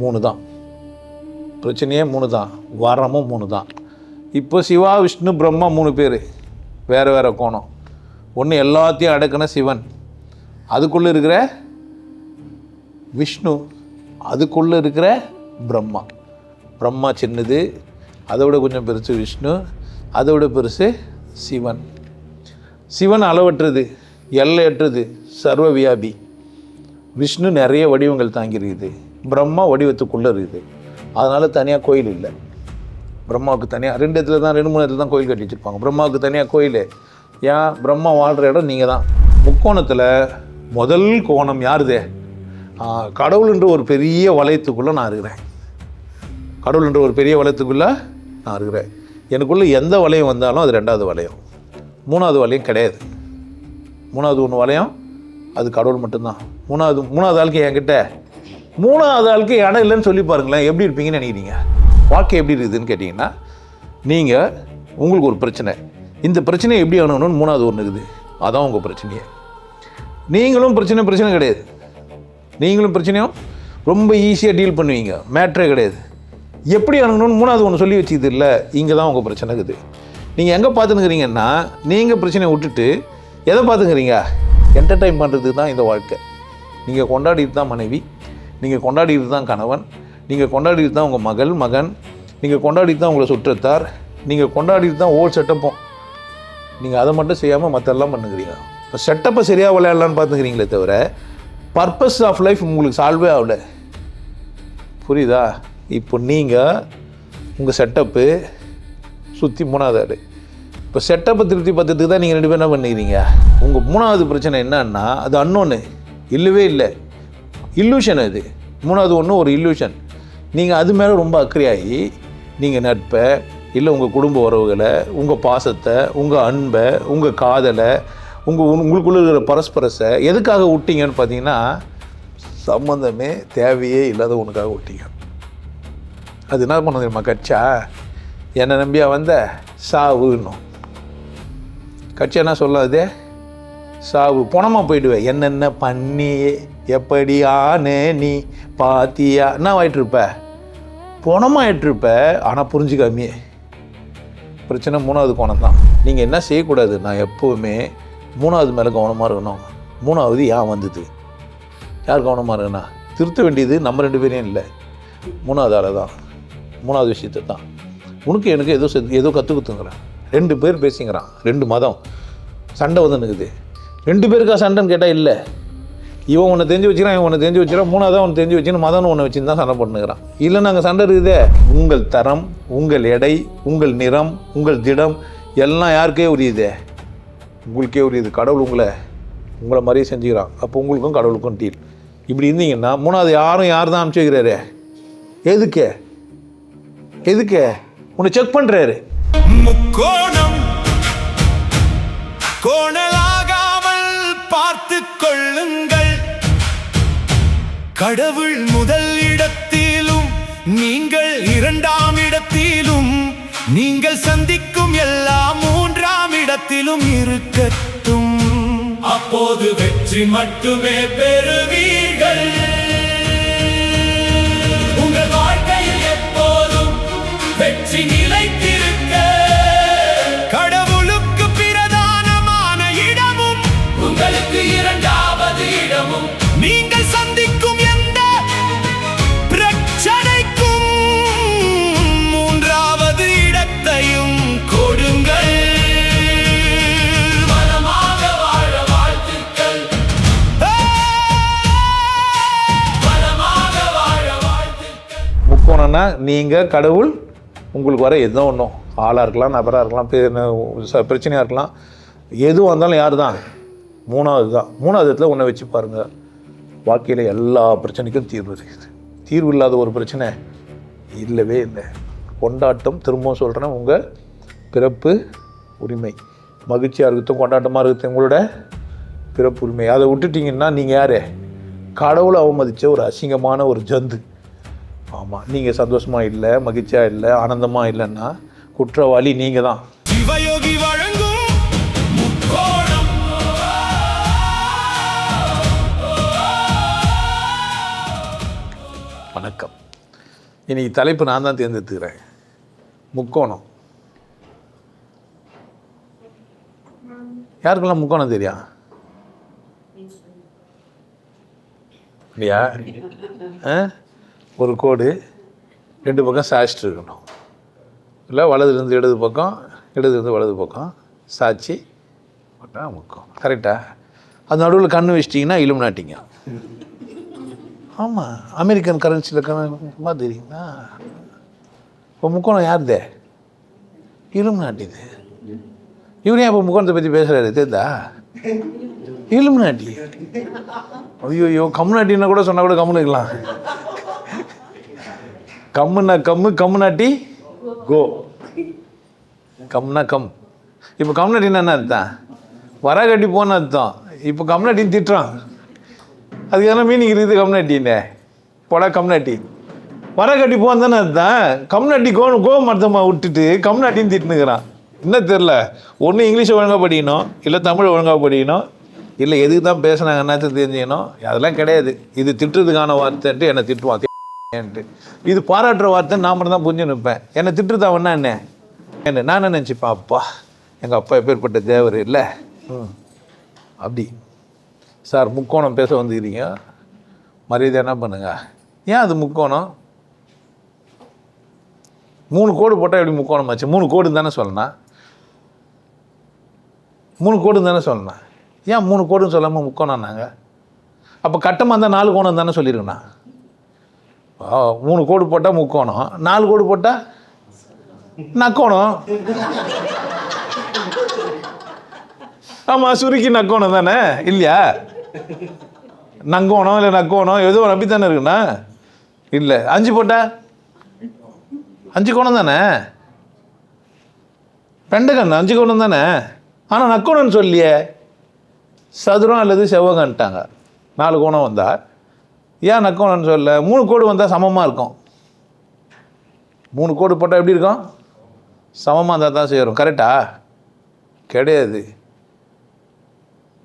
3 தான். பிரச்சனையே 3 தான், வரமும் 3 தான். இப்போ சிவா விஷ்ணு பிரம்மா 3 பேர், வேறு வேறு கோணம். ஒன்று எல்லாத்தையும் அடக்கின சிவன், அதுக்குள்ளே இருக்கிற விஷ்ணு, அதுக்குள்ளே இருக்கிற பிரம்மா. பிரம்மா சின்னது, அதை விட கொஞ்சம் பெருசு விஷ்ணு, அதை விட பெருசு சிவன். சிவன் அளவற்றது, எல்லையற்றது, சர்வ வியாபி. விஷ்ணு நிறைய வடிவங்கள் தாங்கியிருக்குது, பிரம்மா வடிவத்துக்குள்ளே இருக்குது. அதனால் தனியாக கோயில் இல்லை. பிரம்மாவுக்கு தனியாக 2 இடத்துல தான், 2-3 இடத்துல தான் கோயில் கட்டி வச்சுருப்பாங்க. பிரம்மாவுக்கு தனியாக கோயில். ஏன்? பிரம்மா வாழ்கிற இடம் நீங்கள் தான். முக்கோணத்தில் முதல் கோணம் யாருதே? கடவுள்ன்ற ஒரு பெரிய வளையத்துக்குள்ளே நான் இருக்கிறேன். கடவுள்ன்ற ஒரு பெரிய வளையத்துக்குள்ளே நான் இருக்கிறேன். எனக்குள்ளே எந்த வளையம் வந்தாலும் அது 2வது வளையம், 3வது வளையம் கிடையாது. 3வது வளையம் அது கடவுள் மட்டும்தான். 3வது ஆளுக்கு என்கிட்ட 3வது ஆளுக்கு இடம் இல்லைன்னு சொல்லி பாருங்களேன், எப்படி இருப்பீங்கன்னு நினைக்கிறீங்க? வாழ்க்கை எப்படி இருக்குதுன்னு கேட்டிங்கன்னா, நீங்கள் உங்களுக்கு ஒரு பிரச்சனை, இந்த பிரச்சனையை எப்படி அணுகணும்னு 3வது ஒன்று இருக்குது. அதான் உங்கள் பிரச்சனையே. நீங்களும் பிரச்சனை கிடையாது. நீங்களும் பிரச்சனையும் ரொம்ப ஈஸியாக டீல் பண்ணுவீங்க, மேட்ரே கிடையாது. எப்படி அணுகணும்னு 3வது ஒன்று சொல்லி வச்சுக்கிது இல்லை, இங்கே தான் உங்கள் பிரச்சனை இருக்குது. நீங்கள் எங்கே பார்த்துனுக்கிறீங்கன்னா, நீங்கள் பிரச்சனையை விட்டுட்டு எதை பார்த்துக்கிறீங்க? என்டர்டைன் பண்ணுறதுக்கு தான் இந்த வாழ்க்கை. நீங்கள் கொண்டாடிட்டு தான் மனைவி, நீங்கள் கொண்டாடிட்டு தான் கணவன், நீங்கள் கொண்டாடிட்டு தான் உங்கள் மகன், நீங்கள் கொண்டாடிட்டு தான் உங்களை சுற்றத்தார், நீங்கள் கொண்டாடிட்டு தான் ஓல் செட்டப்பும். நீங்கள் அதை மட்டும் செய்யாமல் மற்றெல்லாம் பண்ணுக்கிறீங்க. இப்போ செட்டப்பை சரியாக விளையாடலான்னு பார்த்துக்கிறீங்களே தவிர பர்பஸ் ஆஃப் லைஃப் உங்களுக்கு சால்வே ஆகல. புரியுதா? இப்போ நீங்கள் உங்கள் செட்டப்பு சுற்றி 3வது ஆள். இப்போ செட்டப்பை திருப்தி பார்த்துட்டு தான் நீங்கள் 2 பேரும் என்ன பண்ணிக்கிறீங்க? உங்கள் 3வது பிரச்சனை என்னன்னா, அது அன்னொன்று இல்லவே இல்லை, இல்லூஷன். அது 3வது ஒன்று ஒரு இல்லூஷன். நீங்கள் அது மேலே ரொம்ப அக்கறையாகி நீங்கள் நட்பை இல்லை உங்கள் குடும்ப உறவுகளை, உங்கள் பாசத்தை, உங்கள் அன்பை, உங்கள் காதலை, உங்களுக்குள்ள இருக்கிற பரஸ்பரத்தை எதுக்காக விட்டீங்கன்னு பார்த்தீங்கன்னா, சம்மந்தமே தேவையே இல்லாத ஒன்றுக்காக விட்டீங்க. அது என்ன பண்ண தெரியுமா? கட்சா என்னை நம்பியா வந்த சாவுன்னும். கட்சி என்ன சொல்லாதே, சாவு பணமாக போயிடுவேன். என்னென்ன பண்ணி எப்படியானே நீ பாத்தியா என்ன ஆகிட்டுருப்ப? பணமாகிட்டுருப்ப. ஆனால் புரிஞ்சுக்காமையே. பிரச்சனை 3வது கோணம் தான். நீங்கள் என்ன செய்யக்கூடாது? நான் எப்போவுமே 3வது மேலே கவனமாக இருக்கணும். 3வது ஏன் வந்தது, யார் கவனமாக இருக்குன்னா, திருத்த வேண்டியது நம்ம 2 பேரையும் இல்லை, 3வது ஆளை தான், 3வது விஷயத்தை தான். உனக்கு எனக்கு ஏதோ கற்றுக் கொடுத்துங்கிறேன். 2 பேர் பேசிங்கிறான், 2 மதம் சண்டை வந்து நிற்குது. 2 பேருக்கா சண்டைன்னு கேட்டால் இல்லை. இவன் ஒன்று தெரிஞ்சு வச்சுக்கிறான், இவன் ஒன்று தெரிஞ்சு வச்சுக்கிறான், 3வது ஒன்று தெரிஞ்சு வச்சுன்னு மதம்னு ஒன்று வச்சுன்னு தான் சண்டை பண்ணுகிறான். இல்லை நாங்கள் சண்டை இருக்குதே. உங்கள் தரம், உங்கள் எடை, உங்கள் நிறம், உங்கள் திடம் எல்லாம் யாருக்கே உரியுதே? உங்களுக்கே உரியுது. கடவுள் உங்களை மாதிரியே செஞ்சுக்கிறான். அப்போ உங்களுக்கும் கடவுளுக்கும் டீல். இப்படி இருந்தீங்கன்னா 3வது யார் தான் அனுப்பிச்சு வைக்கிறாரு? எதுக்கு உன்னை செக் பண்ணுறாரு. முக்கோணம் கோணலாகாமல் பார்த்து கொள்ளுங்கள். கடவுள் முதல் இடத்திலும் நீங்கள் 2ஆம் இடத்திலும், நீங்கள் சந்திக்கும் எல்லாம் 3ஆம் இடத்திலும் இருக்கட்டும். அப்போது வெற்றி மட்டுமே பெறுவீர்கள். உங்கள் வாழ்க்கையில் எப்போதும் வெற்றி நிலைத்திருக்க கடவுளுக்கு பிரதானமான இடமும், உங்களுக்கு 2வது இடமும், நீங்கள் சந்திக்கும் எந்த பிரச்சனைக்கும் 3வது இடத்தையும் கொடுங்கள். மனமாக வாழ வாழ்த்துக்கள். மனமாக வாழ வாழ்த்துக்கள். முக்கோணம்னா நீங்கள் கடவுள் உங்களுக்கு வர எதோ ஒன்றும், ஆளாக இருக்கலாம், நபராக இருக்கலாம், பிரச்சனையாக இருக்கலாம், எதுவும் வந்தாலும் யார் தான்? 3வது தான். 3வது இடத்துல ஒன்றை வச்சு பாருங்கள். வாழ்க்கையில் எல்லா பிரச்சனைக்கும் தீர்வு இருக்குது. தீர்வு இல்லாத ஒரு பிரச்சனை இல்லவே இல்லை. கொண்டாட்டம், திரும்பவும் சொல்கிறேன், உங்கள் பிறப்பு உரிமை. மகிழ்ச்சியாக இருக்கட்டும், கொண்டாட்டமாக இருக்கட்டும், உங்களோட பிறப்பு உரிமை. அதை விட்டுட்டிங்கன்னா நீங்கள் யார்? கடவுளை அவமதித்த ஒரு அசிங்கமான ஒரு ஜந்து. ஆமாம், நீங்கள் சந்தோஷமாக இல்லை, மகிழ்ச்சியாக இல்லை, ஆனந்தமாக இல்லைன்னா குற்றவாளி நீங்கள் தான். சிவயோகி வழங்கும் முக்கோணம். வணக்கம். இன்னைக்கு தலைப்பு நான் தான் தேர்ந்தெடுத்துக்கிறேன். முக்கோணம். யாருக்கெல்லாம் முக்கோணம் தெரியும் இல்லையா? ஒரு கோடு 2 பக்கம் சாய்ச்சிட்டு இருக்கணும், இல்லை வலதுலேருந்து இடது பக்கம், இடதுலேருந்து வலது பக்கம் சாய்ச்சி போட்டால் முக்கோணம். கரெக்டாக? அது நடுவில் கண்ணு வச்சிட்டிங்கன்னா இலுமினாட்டிங்க. ஆமாம், அமெரிக்கன் கரன்சியில் மாதிரி தெரியுங்களா? இப்போ முக்கோணம் யாருதே? இலுமினாட்டிது. இவரே இப்போ முக்கோணத்தை பற்றி பேசுகிறாரு தெரிந்தா? இலுமினாட்டி. ஐயோ, கம்முனாட்டின்னா கூட சொன்னால் கூட கம்முன்னு இருக்கலாம். கம்முன்னா கம்மு, கம்முனாட்டி கோ. கம்னா கம். இப்போ கம்முனாட்டின்னா என்ன அர்த்தம்? வர கட்டி போன அர்த்தம். இப்போ கம்முனாட்டின்னு திட்டுறான். அதுக்கு எதனா மீனிங் இருக்குது கம்முனாட்டின்னு? போடா கம்முனாட்டி. வர கட்டி போன்னு தானே அர்த்தம். கம்முனாட்டி கோ மர்த்தமாக விட்டுட்டு கம்முனாட்டின்னு திட்டுனுக்கிறான். என்ன தெரில, ஒன்று இங்கிலீஷை ஒழுங்காக படிக்கணும், இல்லை தமிழை ஒழுங்காக படிக்கணும், இல்லை எதுக்கு தான் பேசுனாங்கன்னாச்சும் தெரிஞ்சுக்கணும். அதெல்லாம் கிடையாது. இது திட்டுறதுக்கான வார்த்தைன்ட்டு என்னை திட்டுவான் ஏன்ட்டு. இது பாராட்டுற வார்த்தை நான் மட்டும் தான் புரிஞ்சு நிற்பேன். என்னை திட்டுறதாவன்னா என்ன நான் என்ன நினச்சிப்பேன், அப்பா எங்கள் அப்பா எப்பேற்பட்ட தேவர் இல்லை. அப்படி சார் முக்கோணம் பேச வந்துக்கிறீங்க, மரியாதை என்ன பண்ணுங்க. ஏன் அது முக்கோணம்? 3 கோடு போட்டால் எப்படி முக்கோணம் ஆச்சு? 3 கோடு தானே சொல்லணும். 3 கோடு தானே சொல்லணும். ஏன் 3 கோடுன்னு சொல்லாமல் முக்கோணம் நாங்கள்? அப்போ கட்டமாக இருந்தால் 4 கோணம் தானே சொல்லியிருக்கேண்ணா. 3 கோடு போட்டால் முக்கோணம், 4 கோடு போட்டால் நக்கோணம். ஆமாம், சுருக்கி நக்கோணம் தானே இல்லையா? நங்கோணம் இல்லை நக்கோணம் ஏதோ ஒரு அப்படி தானே இருக்குண்ணா. இல்லை 5 போட்டால் 5 கோணம் தானே. பெண்டகன் 5 கோணம் தானே. ஆனால் நக்கோணம்னு சொல்லியே, சதுரம் அல்லது செவ்வகன்ட்டாங்க. 4 கோணம் வந்தால் ஏன் நக்கோணம்னு சொல்ல? 3 கோடு வந்தால் சமமாக இருக்கும். 3 கோடு போட்டால் எப்படி இருக்கும்? சமமாக இருந்தால் தான் சேரும். கரெக்டா? கிடையாது.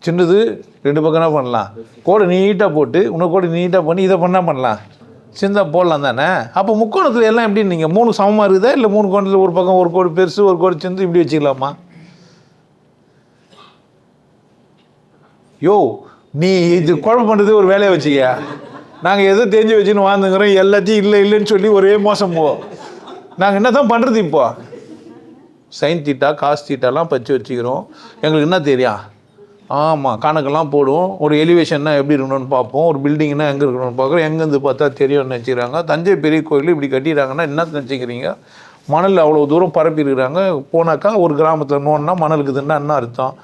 சின்னது 2 பக்கம் என்ன பண்ணலாம்? கோடு நீட்டாக போட்டு இன்னொரு கோடு நீட்டாக பண்ணி இதை பண்ணலாம், சிந்தா போடலாம் தானே. அப்போ முக்கோணத்தில் எல்லாம் எப்படி நீங்கள் 3 சமமாக இருக்குதா, இல்லை 3 கோணத்தில் ஒரு பக்கம் ஒரு கோடு பெருசு ஒரு கோடு சிந்து இப்படி வச்சுக்கலாமா? யோ, நீ இது குழப்பம் பண்ணுறது ஒரு வேலையை வச்சுக்க. நாங்கள் எதோ தெரிஞ்சு வச்சுன்னு வாழ்ந்துங்கிறோம், எல்லாத்தையும் இல்லைன்னு சொல்லி ஒரே மோசம் போ. நாங்கள் என்ன தான் பண்ணுறது? இப்போ சைன் தீட்டா காஸ் தீட்டாலாம் பச்சு வச்சுக்கிறோம். எங்களுக்கு என்ன தெரியும்? ஆமாம், கணக்கெல்லாம் போடுவோம். ஒரு எலிவேஷன்னா எப்படி இருக்கணும்னு பார்ப்போம், ஒரு பில்டிங்னா எங்கே இருக்கணும்னு பார்க்குறோம். எங்கேருந்து பார்த்தா தெரியும்னு நினச்சிக்கிறாங்க. தஞ்சை பெரிய கோயில் இப்படி கட்டிடுறாங்கன்னா என்ன நினச்சிக்கிறீங்க? மணல் அவ்வளோ தூரம் பரப்பி இருக்கிறாங்க. போனாக்கா ஒரு கிராமத்தில் நோன்னா மணலுக்குதுன்னா என்ன அர்த்தம்?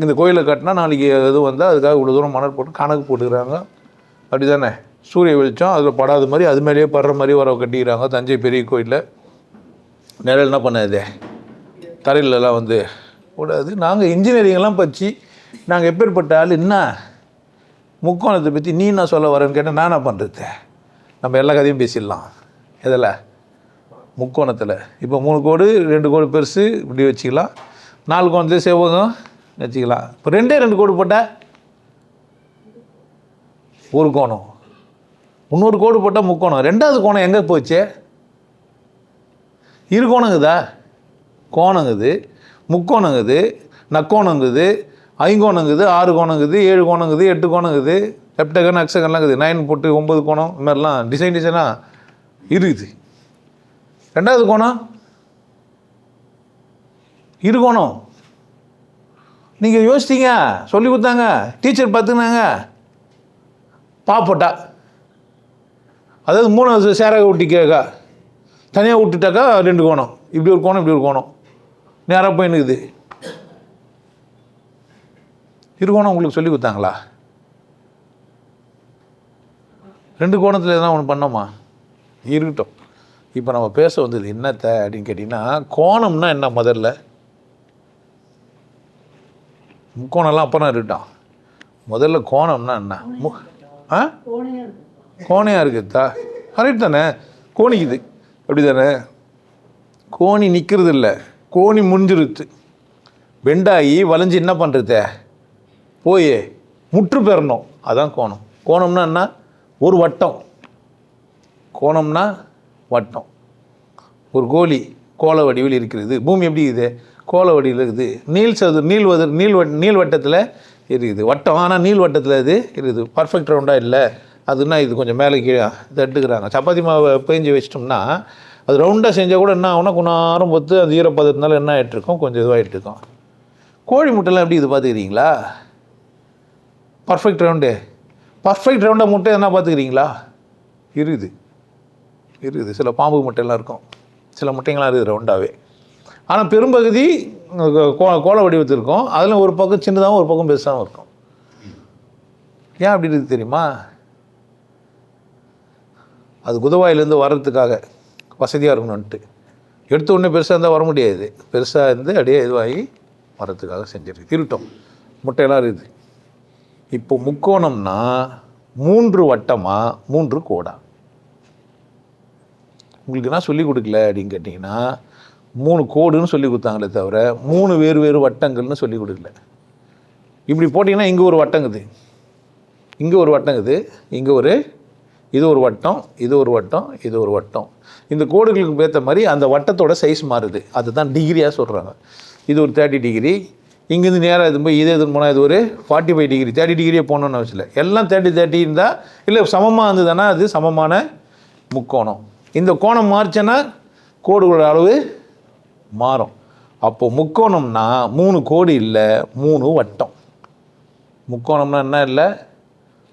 இந்த கோயிலை கட்டினா நாளைக்கு எது வந்தால் அதுக்காக இவ்வளோ தூரம் மணல் போட்டு கணக்கு போட்டுக்கிறாங்க. அப்படி தானே? சூரிய வெளிச்சம் அதில் படாத மாதிரி அது மேலேயே படுற மாதிரி வர கட்டிக்கிறாங்க. தஞ்சை பெரிய கோயிலில் நிழல் என்ன பண்ணாது, தரையிலலாம் வந்து கூடாது. நாங்கள் இன்ஜினியரிங்கெல்லாம் பற்றி நாங்கள் எப்பேற்பட்ட ஆள். என்ன முக்கோணத்தை பற்றி நீ என்ன சொல்ல வரேன்னு கேட்டால் நான் என்ன பண்ணுறது? நம்ம எல்லா கதையும் பேசிடலாம். எதில்? முக்கோணத்தில். இப்போ 3 கோடு 2 கோடு பெருசு இப்படி வச்சுக்கலாம், 4 கோணத்துலேயே செவ்வகம் வச்சுக்கலாம். இப்போ 2 கோடு போட்டால் ஒரு கோணம், இன்னொரு கோடு போட்டால் முக்கோணம். 2வது கோணம் எங்கே போச்சு? இரு கோணங்குதா? கோணங்குது, முக்கோணங்குது, நக்கோணங்குது, 5 கோணங்குது, 6 கோணங்குது, 7 கோணங்குது, 8 கோணங்குது, ஹெப்டகன் அக்ஸகன்லாம் இருக்குது. 9 போட்டு 9 கோணம் இது மாதிரிலாம் டிசைனாக இருக்குது. 2வது கோணம் இரு கோணம். நீங்கள் யோசிச்சிங்க, சொல்லி கொடுத்தாங்க, டீச்சர் பார்த்துக்கினாங்க. போட்டா அதாவது 3வது சேராக விட்டிக்கா, தனியாக விட்டுட்டாக்கா 2 கோணம். இப்படி ஒரு கோணம், இப்படி ஒரு கோணம், நேராக போயின்னுக்குது. இருகோணம் உங்களுக்கு சொல்லி கொடுத்தாங்களா? 2 கோணத்தில் எதனா ஒன்று பண்ணோமா? இருக்கட்டும். இப்போ நம்ம பேச வந்தது என்னத்தை அப்படின்னு கேட்டிங்கன்னா, கோணம்னா என்ன? முதல்ல முக்கோணம்லாம் அப்புறம் இருக்கட்டும். முதல்ல கோணம்னா என்ன? கோணையாக இருக்குதா? கரெக்ட் தானே? கோணிக்குது, அப்படி தானே? கோணி நிற்கிறது இல்லை, கோணி முடிஞ்சிருது. பெண்டாகி வளைஞ்சி என்ன பண்ணுறது? போய் முற்று பெறணும். அதான் கோணம். கோணம்னா என்ன? ஒரு வட்டம். கோணம்னா வட்டம். ஒரு கோழி கோள வடிவில் இருக்கிறது. பூமி எப்படி இருக்குது? கோள வடிவில் இருக்குது. நீள்வட்டத்தில் இருக்குது வட்டம். ஆனால் நீள்வட்டத்தில் இது இருக்குது. பர்ஃபெக்ட் ரவுண்டாக இல்லை. அதுனா இது கொஞ்சம் மேலே கீழே இது எடுத்துக்கிறாங்க. சப்பாத்தி மாவை பேஞ்சு வச்சிட்டோம்னா அது ரவுண்டாக செஞ்சால் கூட என்ன ஆகுனா கொஞ்சம் நேரம் பொறுத்து அந்த ஈரப்பதத்தினால என்ன ஆகிட்டுருக்கோம், கொஞ்சம் இதுவாகிட்டுருக்கோம். கோழி முட்டைலாம் எப்படி இது பார்த்துக்கிறீங்களா? பர்ஃபெக்ட் ரவுண்டாக முட்டை என்ன பார்த்துக்கிறீங்களா? இருக்குது. சில பாம்பு முட்டையெல்லாம் இருக்கும், சில முட்டைங்களாம் இருக்குது ரவுண்டாகவே. ஆனால் பெரும்பகுதி கோள வடிவத்தில் இருக்கும். அதில் ஒரு பக்கம் சின்னதாகவும் ஒரு பக்கம் பெருசாகவும் இருக்கும். ஏன் அப்படி இருக்குது தெரியுமா? அது குதவாயிலேருந்து வர்றதுக்காக வசதியாக இருக்கணும்ன்ட்டு. எடுத்த உடனே பெருசாக இருந்தால் வர முடியாது. பெருசாக இருந்து அப்படியே இதுவாகி வர்றதுக்காக செஞ்சிருக்கு. இருட்டும் முட்டையெல்லாம் இருக்குது. இப்போ முக்கோணம்னா 3 வட்டமா 3 கோடா? உங்களுக்கு நான் சொல்லிக் கொடுக்கல அப்படின்னு கேட்டிங்கன்னா 3 கோடுன்னு சொல்லி கொடுத்தாங்களே தவிர 3 வேறு வட்டங்கள்னு சொல்லி கொடுக்கல. இப்படி போட்டிங்கன்னா இங்கே ஒரு வட்டங்குது, இங்கே ஒரு வட்டங்குது, இங்கே இது ஒரு வட்டம், இது ஒரு வட்டம், இது ஒரு வட்டம். இந்த கோடுகளுக்கு ஏற்ற மாதிரி அந்த வட்டத்தோட சைஸ் மாறுது. அதுதான் டிகிரியாக சொல்கிறாங்க. இது ஒரு 30 டிகிரி. இங்கேருந்து நேராக இது போய் எதுன்னு போனால் இது ஒரு 45 டிகிரி. 30 டிகிரியே போகணுன்னு அவசியம். எல்லாம் 30 இருந்தால் இல்லை சமமாக இருந்ததுன்னா அது சமமான முக்கோணம். இந்த கோணம் மாறிச்சேன்னா கோடுகளோட அளவு மாறும். அப்போது முக்கோணம்னா 3 கோடு இல்லை 3 வட்டம். முக்கோணம்னா என்ன இல்லை?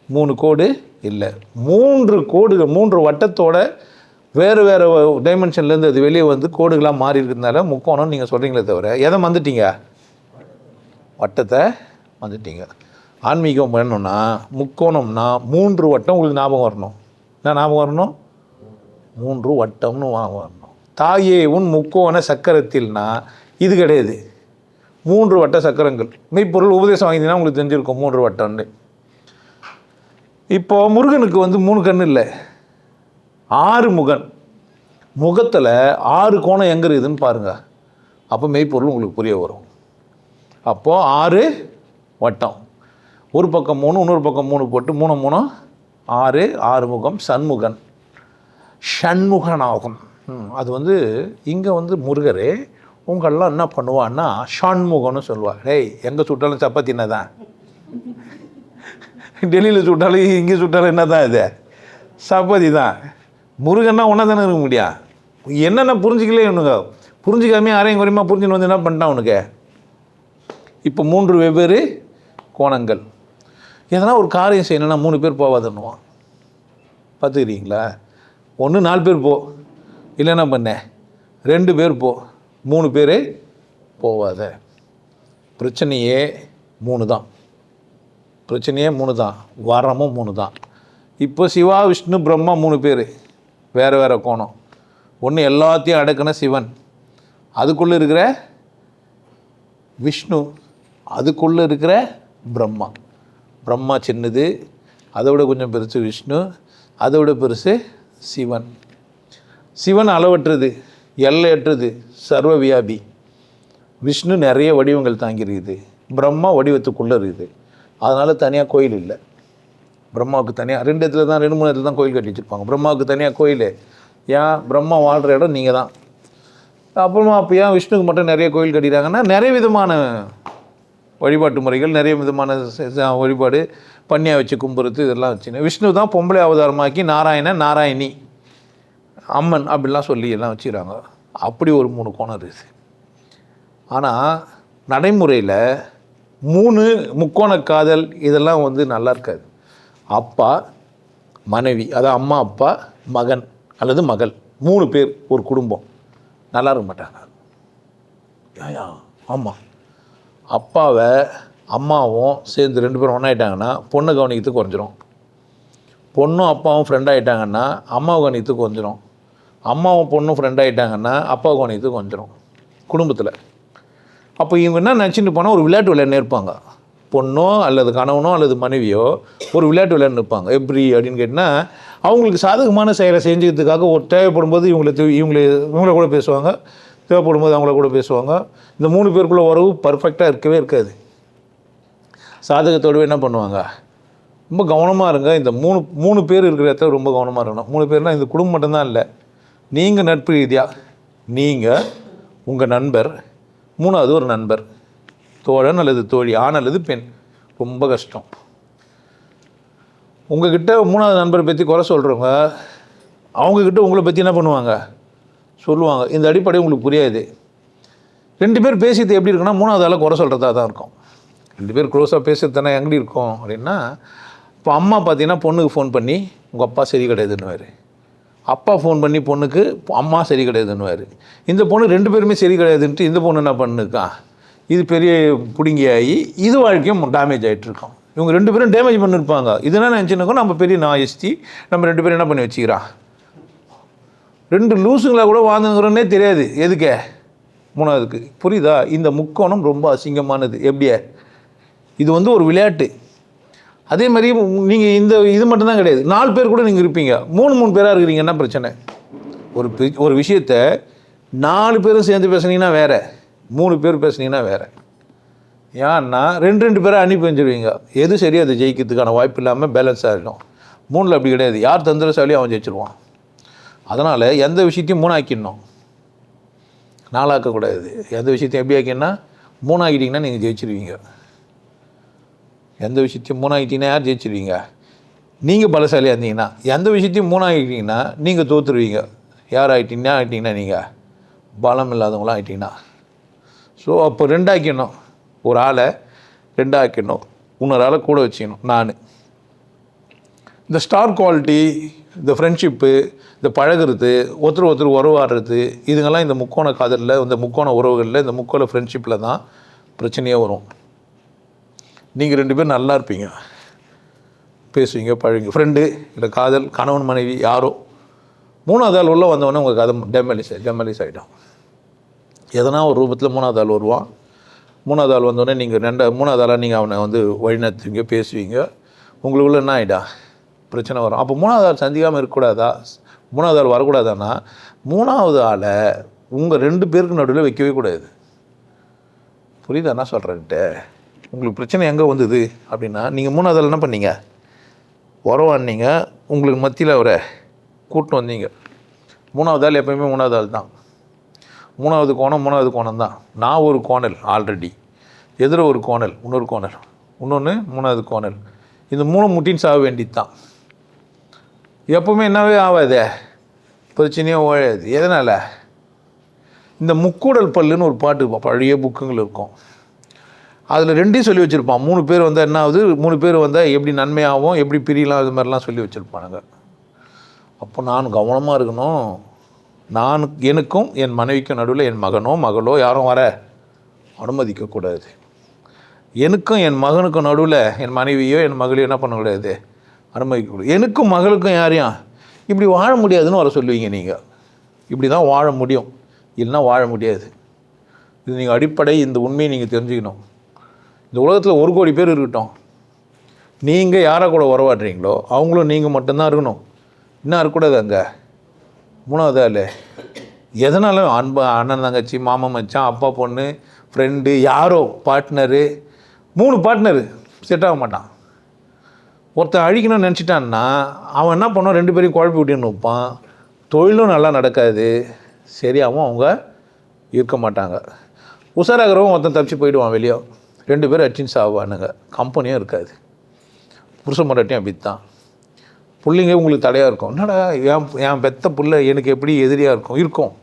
3 கோடு இல்லை, 3 கோடுகள். 3 வட்டத்தோட வேறு டைமென்ஷன்லேருந்து அது வெளியே வந்து கோடுகளாக மாறி இருக்கிறதுனால முக்கோணம் நீங்கள் சொல்கிறீங்களே தவிர எதை வந்துட்டீங்க? வட்டத்தை வந்துட்டீங்க. ஆன்மீகம் வேணும்னா முக்கோணம்னா 3 வட்டம் உங்களுக்கு ஞாபகம் வரணும். என்ன ஞாபகம் வரணும்? 3 வட்டம்னு வரணும். தாயே உன் முக்கோண சக்கரத்தில்னா இது கிடையாது. 3 வட்ட சக்கரங்கள். மெய்ப்பொருள் உபதேசம் வாங்கினீங்கன்னா உங்களுக்கு தெரிஞ்சிருக்கும் 3 வட்டம்னு. இப்போ முருகனுக்கு வந்து 3 கண் இல்லை, 6 முகன். முகத்தில் 6 கோணம் எங்கே இருக்குதுன்னு பாருங்கள். அப்போ மெய்ப்பொருள் உங்களுக்கு புரிய வரும். அப்போது 6 வட்டம், ஒரு பக்கம் 3, இன்னொரு பக்கம் 3 போட்டு 3 3 6, 6 முகம் சண்முகன், ஷண்முகனாகும். அது வந்து இங்கே வந்து முருகரே உங்களெலாம் என்ன பண்ணுவான்னா ஷண்முகன்னு சொல்லுவாள். டேய் எங்கே சுட்டாலும் சப்பாத்தின்னா தான், டெல்லியில் சுட்டாலும் இங்கே சுட்டாலும் என்ன தான் இது? சப்பாத்தி தான். முருகன்னா ஒன்றா தானே இருக்க முடியும். என்னென்ன புரிஞ்சிக்கலே இவனுங்க புரிஞ்சிக்காமே அரையும் குறையமாக புரிஞ்சுன்னு வந்து என்ன பண்ணிட்டான் உனக்கு? இப்போ 3 வெவ்வேறு கோணங்கள். எதனா ஒரு காரியம் செய்யணும்னா 3 பேர் போவாதுன்னுவான். பார்த்துக்கிறீங்களா? ஒன்று 4 பேர் போ, இல்லைன்னா பண்ண 2 பேர் போ, 3 பேர் போவாத. பிரச்சனையே 3 தான். பிரச்சனையே 3 தான். வரமும் 3 தான். இப்போ சிவா விஷ்ணு பிரம்மா 3 பேர் வேறு கோணம். ஒன்று எல்லாத்தையும் அடக்குன சிவன், அதுக்குள்ளே இருக்கிற விஷ்ணு, அதுக்குள்ளே இருக்கிற பிரம்மா. பிரம்மா சின்னது, அதை விட கொஞ்சம் பெருசு விஷ்ணு, அதை விட பெருசு சிவன். சிவன் அளவற்றது, எல்லையற்றது, சர்வ வியாபி. விஷ்ணு நிறைய வடிவங்கள் தாங்கியிருக்குது, பிரம்மா வடிவத்துக்குள்ளே இருக்குது. அதனால் தனியாக கோயில் இல்லை. பிரம்மாவுக்கு தனியாக 2 இடத்துல தான், 2 3 இடத்துல தான் கோயில் கட்டி வச்சுருப்பாங்க. பிரம்மாவுக்கு தனியாக கோயில். ஏன்? பிரம்மா வாழ்கிற இடம் நீங்கள் தான். அப்புறமா அப்போ ஏன் விஷ்ணுக்கு மட்டும் நிறைய கோயில் கட்டிடுறாங்கன்னா நிறைய விதமான வழிபாட்டு முறைகள், நிறைய விதமான வழிபாடு, பண்ணியாக வச்சு கும்பிட்றது, இதெல்லாம் வச்சுன்னு விஷ்ணு தான் பொம்பளை அவதாரமாக்கி நாராயணன், நாராயணி, அம்மன் அப்படிலாம் சொல்லி எல்லாம் வச்சுக்கிறாங்க. அப்படி ஒரு 3 கோணம் இருக்குது. ஆனால் நடைமுறையில் 3 முக்கோண காதல் இதெல்லாம் வந்து நல்லா இருக்காது. அப்பா மனைவி, அதாவது அம்மா அப்பா மகன் அல்லது மகள், 3 பேர் ஒரு குடும்பம், நல்லா இருக்க மாட்டாங்க. ஆமாம், அப்பாவை அம்மாவும் சேர்ந்து 2 பேரும் ஒன்றாயிட்டாங்கன்னா பொண்ணை கவனிக்கிறதுக்கு குறைஞ்சிரும். பொண்ணும் அப்பாவும் ஃப்ரெண்ட் ஆகிட்டாங்கன்னா அம்மாவை கவனிக்கிறதுக்கு குறைஞ்சிரும். அம்மாவும் பொண்ணும் ஃப்ரெண்ட் ஆகிட்டாங்கன்னா அப்பாவை கவனிக்கிறதுக்கு குறைஞ்சிரும் குடும்பத்தில். அப்போ இவங்க என்ன நினச்சிட்டு போனால் ஒரு விளையாட்டு விளையாண்டு இருப்பாங்க. பொண்ணோ அல்லது கணவனோ அல்லது மனைவியோ ஒரு விளையாட்டு விளையாண்டு இருப்பாங்க. எப்படி அப்படின்னு கேட்டால் அவங்களுக்கு சாதகமான செயலை செஞ்சுக்கிறதுக்காக ஒரு தேவைப்படும் போது இவங்கள கூட பேசுவாங்க, தேவைப்படும் போது அவங்கள கூட பேசுவாங்க. இந்த 3 பேருக்குள்ள உறவு பர்ஃபெக்டாக இருக்கவே இருக்காது. சாதகத்தோடவே என்ன பண்ணுவாங்க? ரொம்ப கவனமாக இருங்க. இந்த 3 பேர் இருக்கிற இடத்துல ரொம்ப கவனமாக இருக்கணும். 3 பேர்னால் இந்த குடும்பம் மட்டும்தான் இல்லை, நீங்கள் நட்பு ரீதியாக நீங்கள் உங்கள் நண்பர், மூணாவது ஒரு நண்பர், தோழன் அல்லது தோழி, ஆண் அல்லது பெண், ரொம்ப கஷ்டம். உங்ககிட்ட மூணாவது நண்பரை பற்றி குறை சொல்கிறவங்க அவங்கக்கிட்ட உங்களை பற்றி என்ன பண்ணுவாங்க சொல்லுவாங்க. இந்த அடிப்படை உங்களுக்கு புரியாது. 2 பேர் பேசிட்டு எப்படி இருக்குன்னா மூணாவது ஆளை குறை சொல்கிறதா தான் இருக்கும். 2 பேர் க்ளோஸாக பேசுறது தானே எப்படி இருக்கும் அப்படின்னா, இப்போ அம்மா பார்த்தீங்கன்னா பொண்ணுக்கு ஃபோன் பண்ணி உங்கள் அப்பா சரி கிடையாதுன்னுவார், அப்பா ஃபோன் பண்ணி பொண்ணுக்கு அம்மா சரி கிடையாதுன்னுவார். இந்த பொண்ணு 2 பேருமே சரி கிடையாதுன்ட்டு இந்த பொண்ணு என்ன பண்ணுக்கா, இது பெரிய பிடுங்கியாகி இது வாழ்க்கையும் டேமேஜ் ஆகிட்டுருக்கோம். இவங்க 2 பேரும் டேமேஜ் பண்ணியிருப்பாங்க. இதெல்லாம் நினச்சிருக்கோம் நம்ம பெரிய நாயஸ்தி, நம்ம 2 பேரும் என்ன பண்ணி வச்சுக்கிறான், 2 லூசுங்களாக கூட வாழ்ந்துங்கிறோன்னே தெரியாது. எதுக்கே மூணாவதுக்கு, புரியுதா? இந்த முக்கோணம் ரொம்ப அசிங்கமானது. எப்படியே இது ஒரு விளையாட்டு. அதே மாதிரி நீங்கள் இது மட்டும்தான் கிடையாது, 4 பேர் கூட நீங்கள் இருப்பீங்க, 3 பேராக இருக்கிறீங்க, என்ன பிரச்சனை? ஒரு விஷயத்தை 4 பேரும் சேர்ந்து பேசுனீங்கன்னா வேறு, 3 பேர் பேசுனீங்கன்னா வேறு. ஏன்னா 2 பேரை அனுப்பி வச்சுருவீங்க. எது சரி அதை ஜெயிக்கிறதுக்கான வாய்ப்பு இல்லாமல் பேலன்ஸ் ஆகிடும். 3ல் அப்படி கிடையாது. யார் தந்திரசாலியும் அவன் ஜெயிச்சிருவான். அதனால் எந்த விஷயத்தையும் 3 ஆக்கிடணும், 4 ஆக்கக்கூடாது. எந்த விஷயத்தையும் எப்படி ஆக்கினா 3 ஆக்கிட்டிங்கன்னா நீங்கள் ஜெயிச்சிருவீங்க. எந்த விஷயத்தையும் 3 ஆகிட்டீங்கன்னா யார் ஜெயிச்சிருவீங்க? நீங்கள் பலசாலியாக இருந்தீங்கன்னா. எந்த விஷயத்தையும் 3 ஆகிட்டீங்கன்னா நீங்கள் தோற்றுருவீங்க. யார் ஆகிட்டீங்கன்னா நீங்கள் பலம் இல்லாதவங்களாம் ஆகிட்டீங்கன்னா. ஸோ அப்போ 2 ஆக்கிடணும். ஒரு ஆளை 2 ஆக்கிடணும், இன்னொரு ஆளை கூட வச்சுக்கணும். நான் இந்த ஸ்டார் குவாலிட்டி, இந்த ஃப்ரெண்ட்ஷிப்பு, இந்த பழகிறது, ஒருத்தர் உறவாடுறது, இதுங்கெல்லாம் இந்த முக்கோண காதலில், இந்த முக்கோண உறவுகளில், இந்த முக்கோண ஃப்ரெண்ட்ஷிப்பில் தான் பிரச்சனையே வரும். நீங்கள் 2 பேர் நல்லா இருப்பீங்க, பேசுவீங்க, பழகுங்க, ஃப்ரெண்டு இல்லை காதல், கணவன் மனைவி யாரோ, 3வது ஆள் உள்ள வந்தவொடனே உங்கள் கதை டெமலிஸ் ஆகிடும். எதனா ஒரு ரூபத்தில் 3வது ஆள் வருவான். 3வது ஆள் வந்தோடனே நீங்கள் 3வது ஆளாக நீங்கள் அவனை வழிநடத்துவீங்க, பேசுவீங்க. உங்களுக்குள்ள என்ன ஆகிடா பிரச்சனை வரும். அப்போ 3வது ஆள் சந்திக்காமல் இருக்கக்கூடாதா? 3வது ஆள் வரக்கூடாதான்னா 3வது ஆளை உங்கள் 2 பேருக்கு நடுவில் வைக்கவே கூடாது. புரியுதா என்ன சொல்கிறேன்ட்டு? உங்களுக்கு பிரச்சனை எங்கே வந்தது அப்படின்னா, நீங்கள் 3வது ஆள் என்ன பண்ணீங்க, உறவானீங்க, உங்களுக்கு மத்தியில் அவரை கூட்டின்னு வந்தீங்க. 3வது ஆள் எப்போயுமே 3வது ஆள் தான். 3வது கோணம் தான். நான் ஒரு கோணல் ஆல்ரெடி, எதிர ஒரு கோணல், இன்னொரு கோணல், இன்னொன்று 3வது கோணல். இந்த 3 முட்டின்னு சாக வேண்டியது தான். எப்போவுமே என்னவே ஆகாது, பிரச்சனையே ஓழாது. எதனால்? இந்த முக்கூடல் பல்லுன்னு ஒரு பாட்டு பழைய புக்குங்கள் இருக்கும். அதில் 2 சொல்லி வச்சுருப்பான். 3 பேர் வந்தால் என்ன ஆகுது, 3 பேர் வந்தால் எப்படி நன்மையாகவும் எப்படி பிரியலாம், இது மாதிரிலாம் சொல்லி வச்சுருப்பானுங்க. அப்போ நான் கவனமாக இருக்கணும். எனக்கும் என் மனைவிக்கும் நடுவில் என் மகளோ யாரும் வர அனுமதிக்கக்கூடாது. எனக்கும் என் மகனுக்கும் நடுவில் என் மனைவியோ என் மகளையோ என்ன பண்ணக்கூடாது, அனுமதிக்கக்கூடாது. எனக்கும் மகளுக்கும் யாரையும் இப்படி வாழ முடியாதுன்னு வர சொல்லுவீங்க. நீங்கள் இப்படி தான் வாழ முடியும், இல்லைன்னா வாழ முடியாது. இது நீங்கள் அடிப்படை, இந்த உண்மையை நீங்கள் தெரிஞ்சுக்கணும். இந்த உலகத்தில் 1 கோடி பேர் இருக்கட்டும், நீங்கள் யாரை கூட உறவாடுறீங்களோ அவங்களும் நீங்கள் மட்டும்தான் இருக்கணும். இன்னும் இருக்கக்கூடாது. அங்கே 3வது ஆள் எதனால அண்ணன் தங்கச்சி, மாமன் மச்சான், அப்பா பொண்ணு, ஃப்ரெண்டு, யாரோ பார்ட்னரு, 3 பார்ட்னரு செட் ஆக மாட்டான். ஒருத்தன் அழிக்கணும்னு நினச்சிட்டான்னா அவன் என்ன பண்ணுவான், 2 பேரையும் குழப்பி விட்டுன்னு வைப்பான். தொழிலும் நல்லா நடக்காது, சரியாகவும் அவங்க இருக்க மாட்டாங்க. உஷாராகிறவங்க ஒருத்தன் தப்பிச்சு போயிடுவான் வெளியே. 2 பேர் அடிச்சின்னு சாவானுங்க, கம்பெனியும் இருக்காது. புருஷன் மராட்டியும் அப்படி தான். பிள்ளைங்க உங்களுக்கு தடையாக இருக்கும். என்னடா என் பெத்த பிள்ளை எனக்கு எப்படி எதிரியாக இருக்கும்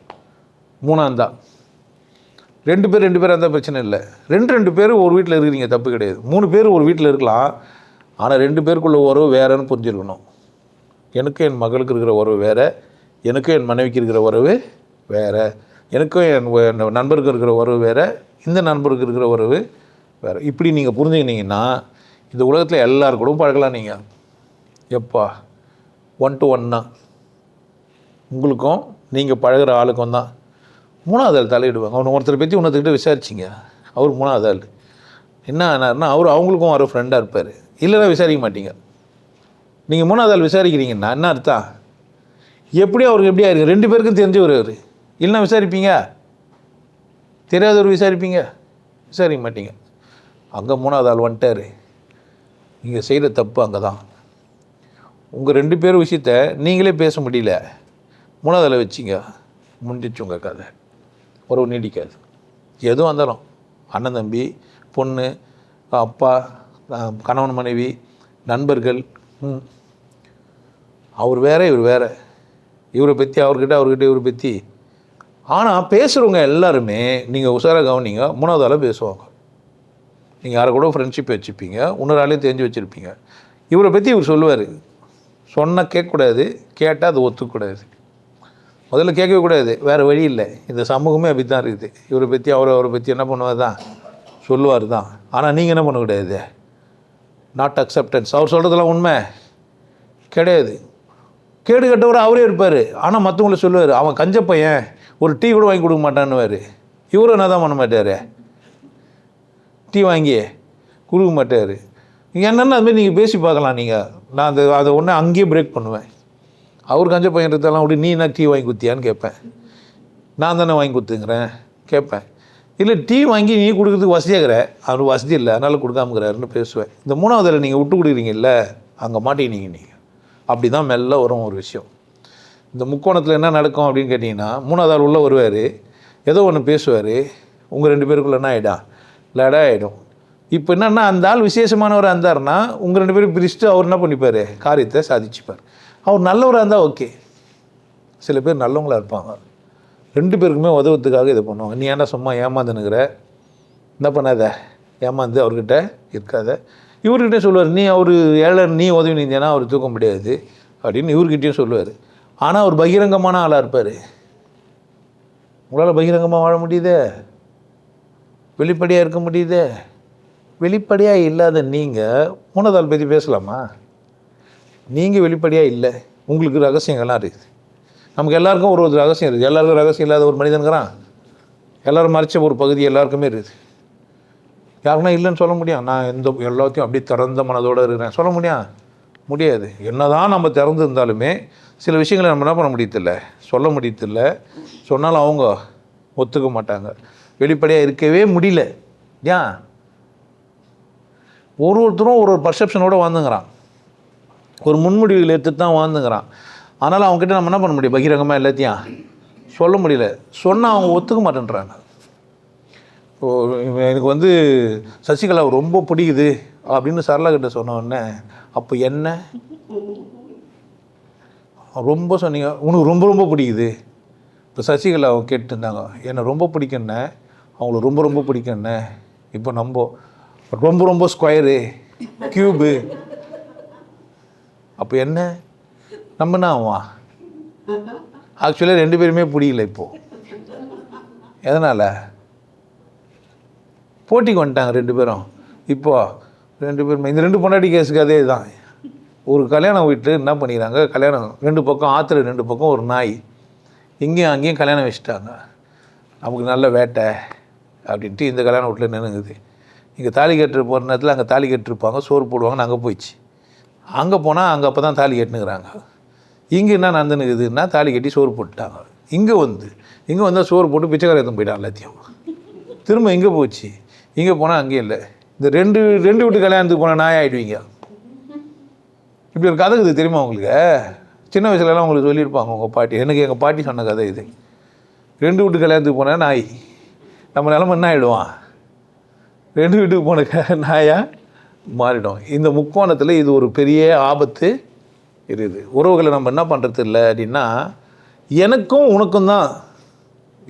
3ஆம் தான். 2 பேர் இருந்தால் பிரச்சனை இல்லை. 2 பேர் ஒரு வீட்டில் இருக்கிறீங்க, தப்பு கிடையாது. 3 பேர் ஒரு வீட்டில் இருக்கலாம், ஆனால் 2 பேருக்குள்ள உறவு வேறன்னு புரிஞ்சுருக்கணும். எனக்கும் என் மகளுக்கு இருக்கிற உறவு வேறு, எனக்கும் என் மனைவிக்கு இருக்கிற உறவு வேறு, எனக்கும் என் நண்பருக்கு இருக்கிற உறவு வேறு, இந்த நண்பருக்கு இருக்கிற உறவு வேறு. இப்படி நீங்கள் புரிஞ்சுக்கினீங்கன்னா இந்த உலகத்தில் எல்லாருக்கூடவும் பழகலாம். நீங்கள் எப்பா 1 to 1 தான், உங்களுக்கும் நீங்கள் பழகிற ஆளுக்கும் தான். 3வது ஆள் தலையிடுவாங்க. அவனை ஒருத்தரை பற்றி இன்னொருத்தர்கிட்ட விசாரிச்சிங்க, அவர் 3வது ஆள் என்ன ஆனார்னா அவங்களுக்கும் வர ஃப்ரெண்டாக இருப்பார். இல்லைன்னா விசாரிக்க மாட்டீங்க. நீங்கள் 3வது ஆள் விசாரிக்கிறீங்கன்னா என்ன அர்த்தம், எப்படி அவருக்கு எப்படியா இருக்குது, 2 பேருக்கும் தெரிஞ்சவர் அவர். இல்லைன்னா விசாரிப்பீங்க, தெரியாதவர் விசாரிப்பீங்க, விசாரிக்க மாட்டீங்க. அங்கே 3வது ஆள் வந்துட்டார். நீங்கள் செய்கிற தப்பு அங்கே தான். உங்கள் 2 பேர் விஷயத்த நீங்களே பேச முடியல, மூணாவது ஆளை வச்சிங்க, முடிஞ்சிச்சு உங்கள் கதை. உறவு நீடிக்காது. எதுவும் வந்தாலும் அண்ணன் தம்பி, பொண்ணு, அப்பா, கணவன் மனைவி, நண்பர்கள், அவர் வேற இவர் வேற, இவரை பற்றி அவர்கிட்ட இவரை பற்றி. ஆனால் பேசுகிறவங்க எல்லாருமே நீங்கள் உஷாராக கவனிங்க, மூணாவது ஆளாக பேசுவாங்க. நீங்கள் யாரை கூட ஃப்ரெண்ட்ஷிப் வச்சுப்பீங்க, இன்னொரு ஆளையும் தெரிஞ்சு வச்சுருப்பீங்க. இவரை பற்றி இவர் சொல்லுவார், சொன்னால் கேட்கக்கூடாது, கேட்டால் அது ஒத்துக்கூடாது. முதல்ல கேட்கவே கூடாது, வேறு வழி இல்லை. இந்த சமூகமே அப்படி தான் இருக்குது. இவரை பற்றி அவரை பற்றி என்ன பண்ணுவார் தான் சொல்லுவார் தான். ஆனால் நீங்கள் என்ன பண்ணக்கூடாது, நாட் அக்செப்டன்ஸ். அவர் சொல்கிறதுலாம் உண்மை கிடையாது. கேடு கட்டவர் அவரே இருப்பார். ஆனால் மற்றவங்கள சொல்லுவார், அவன் கஞ்ச பையன், ஒரு டீ கூட வாங்கி கொடுக்க மாட்டான்னுவார். இவரும் என்ன தான் பண்ண மாட்டார், டீ வாங்கி கொடுக்க மாட்டார். என்னென்ன அதுமாதிரி நீங்கள் பேசி பார்க்கலாம். நான் அதை ஒன்று அங்கேயே பிரேக் பண்ணுவேன். அவர் கஞ்ச பையன் இருந்தாலும் அப்படி, நீ என்ன டீ வாங்கி கொடுத்தியான்னு கேட்பேன். நான் தானே வாங்கி கொடுத்துங்கிறேன் கேட்பேன். இல்லை, டீ வாங்கி நீ கொடுக்குறதுக்கு வசதியாகிற, அவருக்கு வசதி இல்லை அதனால் கொடுக்காமங்கிறாருன்னு பேசுவேன். இந்த மூணாவதில் நீங்கள் விட்டு கொடுக்குறீங்கல்ல, அங்கே மாட்டிக்கினீங்க நீங்கள். அப்படி தான் மெல்ல வரும் ஒரு விஷயம். இந்த முக்கோணத்தில் என்ன நடக்கும் அப்படின்னு கேட்டிங்கன்னா, மூணாவது ஆள் உள்ளே வருவார், ஏதோ ஒன்று பேசுவார், உங்கள் 2 பேருக்குள்ளே என்ன ஆகிடும், லடா ஆகிடும். இப்போ என்னென்னா, அந்த ஆள் விசேஷமானவராக இருந்தார்னா உங்கள் 2 பேரும் பிரிச்சுட்டு அவர் என்ன பண்ணிப்பார், காரியத்தை சாதிச்சுப்பார். அவர் நல்லவராக இருந்தால் ஓகே. சில பேர் நல்லவங்களாக இருப்பாங்க, 2 பேருக்குமே உதவுறதுக்காக இதை பண்ணுவாங்க. நீ ஏன்னா சும்மா ஏமாந்துனுங்கிற, என்ன பண்ணாத, ஏமாந்து அவர்கிட்ட இருக்காத. இவர்கிட்ட சொல்லுவார், நீ அவர் ஏழை, நீ உதவி நீந்தேன்னா அவர் தூக்க முடியாது அப்படின்னு இவர்கிட்டையும் சொல்லுவார். ஆனால் அவர் பகிரங்கமான ஆளாக இருப்பார். உங்களால் பகிரங்கமாக வாழ முடியுதே, வெளிப்படையாக இருக்க முடியுதே. வெளிப்படையாக இல்லாத நீங்கள் மூணாவது ஆள் பற்றி பேசலாமா? நீங்கள் வெளிப்படையாக இல்லை, உங்களுக்கு ரகசியங்கள்லாம் இருக்குது. நமக்கு எல்லாருக்கும் ஒரு ரகசியம் இருக்குது. எல்லாருக்கும் ரகசியம் இல்லாத ஒரு மனிதனுங்கிறான். எல்லோரும் மறைச்ச ஒரு பகுதி எல்லாருக்குமே இருக்குது. யாருக்குன்னா இல்லைன்னு சொல்ல முடியும்? நான் எல்லாத்தையும் அப்படியே திறந்த மனதோடு இருக்கிறேன் சொல்ல முடியாது. என்ன தான் நம்ம திறந்து இருந்தாலுமே சில விஷயங்களை நம்ம என்ன பண்ண முடியதில்லை, சொல்ல முடியதில்லை. சொன்னாலும் அவங்க ஒத்துக்க மாட்டாங்க. வெளிப்படையாக இருக்கவே முடியல. ஏன்? ஒருத்தரும் ஒரு பர்செப்ஷனோடு வாழ்ந்துங்கிறான், ஒரு முன்முடிவுகள் எடுத்துட்டு தான் வாழ்ந்துங்கிறான். அதனால் அவங்ககிட்ட நம்ம என்ன பண்ண முடியும், பகிரங்கமாக எல்லாத்தையும் சொல்ல முடியல. சொன்னால் அவங்க ஒத்துக்க மாட்டேன்றாங்க. எனக்கு சசிகலா ரொம்ப பிடிக்குது அப்படின்னு சரளா கிட்ட சொன்னோடனே, அப்போ என்ன ரொம்ப சொன்னீங்க, உனக்கு ரொம்ப ரொம்ப பிடிக்குது. இப்போ சசிகலா அவங்க கேட்டுருந்தாங்க, என்னை ரொம்ப பிடிக்குன்னே, அவங்கள ரொம்ப ரொம்ப பிடிக்குன்னே. இப்போ நம்ம ரொம்ப ரொம்ப ஸ்கொயரு, க்யூபு, அப்போ என்ன நம்மனா ஆவான்? ஆக்சுவலாக 2 பேருமே பிடிக்கல. இப்போது எதனால் போட்டிக்கு வந்துட்டாங்க 2 பேரும். இப்போது 2 பேருமே இந்த 2 பொண்டாட்டி கேஸுக்கு அதே தான். ஒரு கல்யாணம் வீட்டு என்ன பண்ணிக்கிறாங்க, கல்யாணம் 2 பக்கம், ஆற்றுல 2 பக்கம் ஒரு நாய், இங்கேயும் அங்கேயும் கல்யாணம் வச்சுட்டாங்க. நமக்கு நல்ல வேட்டை அப்படின்ட்டு இந்த கல்யாண வீட்டில் நின்றுங்குது. இங்கே தாலி கட்டுற போகிற நேரத்தில் அங்கே தாலி கட்டிருப்பாங்க, சோறு போடுவாங்கன்னு அங்கே போயிடுச்சு. அங்கே போனால் அங்கே அப்போ தான் தாலி கட்டுனுங்கிறாங்க. இங்கே என்ன நடந்துனுக்குதுன்னா, தாலி கட்டி சோறு போட்டுட்டாங்க. இங்கே வந்தால் சோறு போட்டு பிச்சைக்கார எடுத்து போயிட்டாங்க எல்லாத்தையும். திரும்ப இங்கே போச்சு, இங்கே போனால் அங்கேயும் இல்லை. இந்த ரெண்டு வீட்டு கல்யாணத்துக்கு போனால் நாய் ஆகிடுவீங்க. இப்படி ஒரு கதை இது தெரியுமா உங்களுக்கு? சின்ன வயசுலலாம் உங்களுக்கு சொல்லியிருப்பாங்க உங்கள் பாட்டி. எனக்கு எங்கள் பாட்டி சொன்ன கதை இது. 2 வீட்டு கல்யாணத்துக்கு போனால் நாய், நம்ம நிலம என்ன ஆகிடுவான், 2 வீட்டுக்கு போன நாயாக மாறிடும். இந்த முக்கோணத்தில் இது ஒரு பெரிய ஆபத்து இருக்குது. உறவுகளை நம்ம என்ன பண்ணுறது இல்லை அப்படின்னா, எனக்கும் உனக்கும் தான்,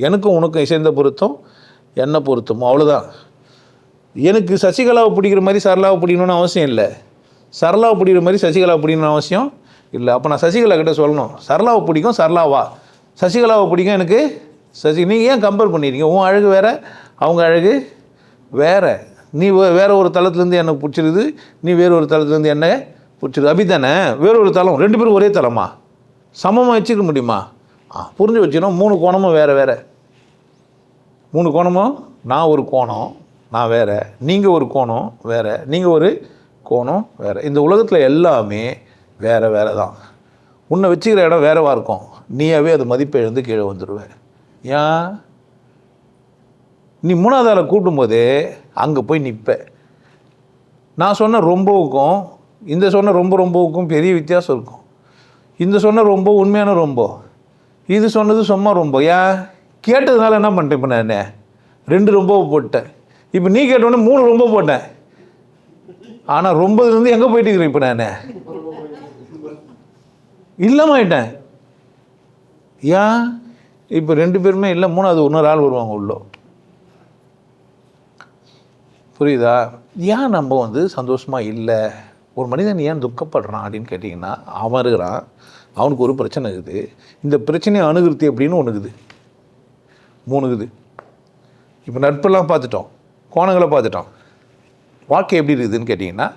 எனக்கும் உனக்கும் இசைந்த பொருத்தம் என்ன பொருத்தமோ அவ்வளோதான். எனக்கு சசிகலாவை பிடிக்கிற மாதிரி சரளாவை பிடிக்கணும்னு அவசியம் இல்லை, சரளாவை பிடிக்கிற மாதிரி சசிகலாவை பிடிக்கணும்னு அவசியம் இல்லை. அப்போ நான் சசிகலா கிட்டே சொல்லணும், சரளாவை பிடிக்கும் சரளாவா, சசிகலாவை பிடிக்கும் எனக்கு நீங்கள் ஏன் கம்பேர் பண்ணிடுறீங்க? உன் அழகு வேறு, அவங்க அழகு வேறு. நீ வேறு ஒரு தளத்துலேருந்து எனக்கு பிடிச்சிருது, நீ வேறு ஒரு தளத்துலேருந்து என்ன பிடிச்சிருது, அப்படி தானே? வேறு ஒரு தளம், 2 பேரும் ஒரே தளமா சமமாக வச்சுக்க முடியுமா? புரிஞ்சு வச்சுக்கணும். 3 கோணமும் வேறு 3 கோணமும், நான் ஒரு கோணம் நான் வேறு, நீங்கள் ஒரு கோணம் வேறு, நீங்கள் ஒரு கோணம் வேறு. இந்த உலகத்தில் எல்லாமே வேறு தான். உன்னை வச்சுக்கிற இடம் வேறவா இருக்கும், நீயாவே அது மதிப்பை எழுந்து கீழே வந்துடுவேன். ஏன்? நீ 3வது ஆளை கூட்டும்போதே அங்கே போய் நிற்ப. நான் சொன்ன ரொம்பவுக்கும் இந்த சொன்ன ரொம்பவுக்கும் பெரிய வித்தியாசம் இருக்கும். இந்த சொன்ன ரொம்ப உண்மையான ரொம்ப, இது சொன்னது சும்மா ரொம்ப ஏன் கேட்டதுனால என்ன பண்ணிட்டேன், இப்போ நான் 2 ரொம்ப போட்டேன், இப்போ நீ கேட்டோடனே 3 ரொம்ப போட்டேன். ஆனால் ரொம்பதுலேருந்து எங்கே போயிட்டு இருக்கிறேன் இப்போ நான் இல்லாமல் ஆயிட்டேன். ஏன் இப்போ 2 பேருமே இல்லை, 3வது இன்னொரு ஆள் வருவாங்க உள்ள. புரியுதா? ஏன் நம்ம வந்து சந்தோஷமாக இல்லை, ஒரு மனிதன் ஏன் துக்கப்படுறான் அப்படின்னு கேட்டிங்கன்னா, அவன் இருக்கிறான், அவனுக்கு ஒரு பிரச்சனை இருக்குது. இந்த பிரச்சனையை அணுகுறது எப்படின்னு ஒன்று இருக்குது, 3 இருக்குது. இப்போ நட்பெல்லாம் பார்த்துட்டோம், கோணங்களை பார்த்துட்டோம். வாழ்க்கை எப்படி இருக்குதுன்னு கேட்டிங்கன்னா,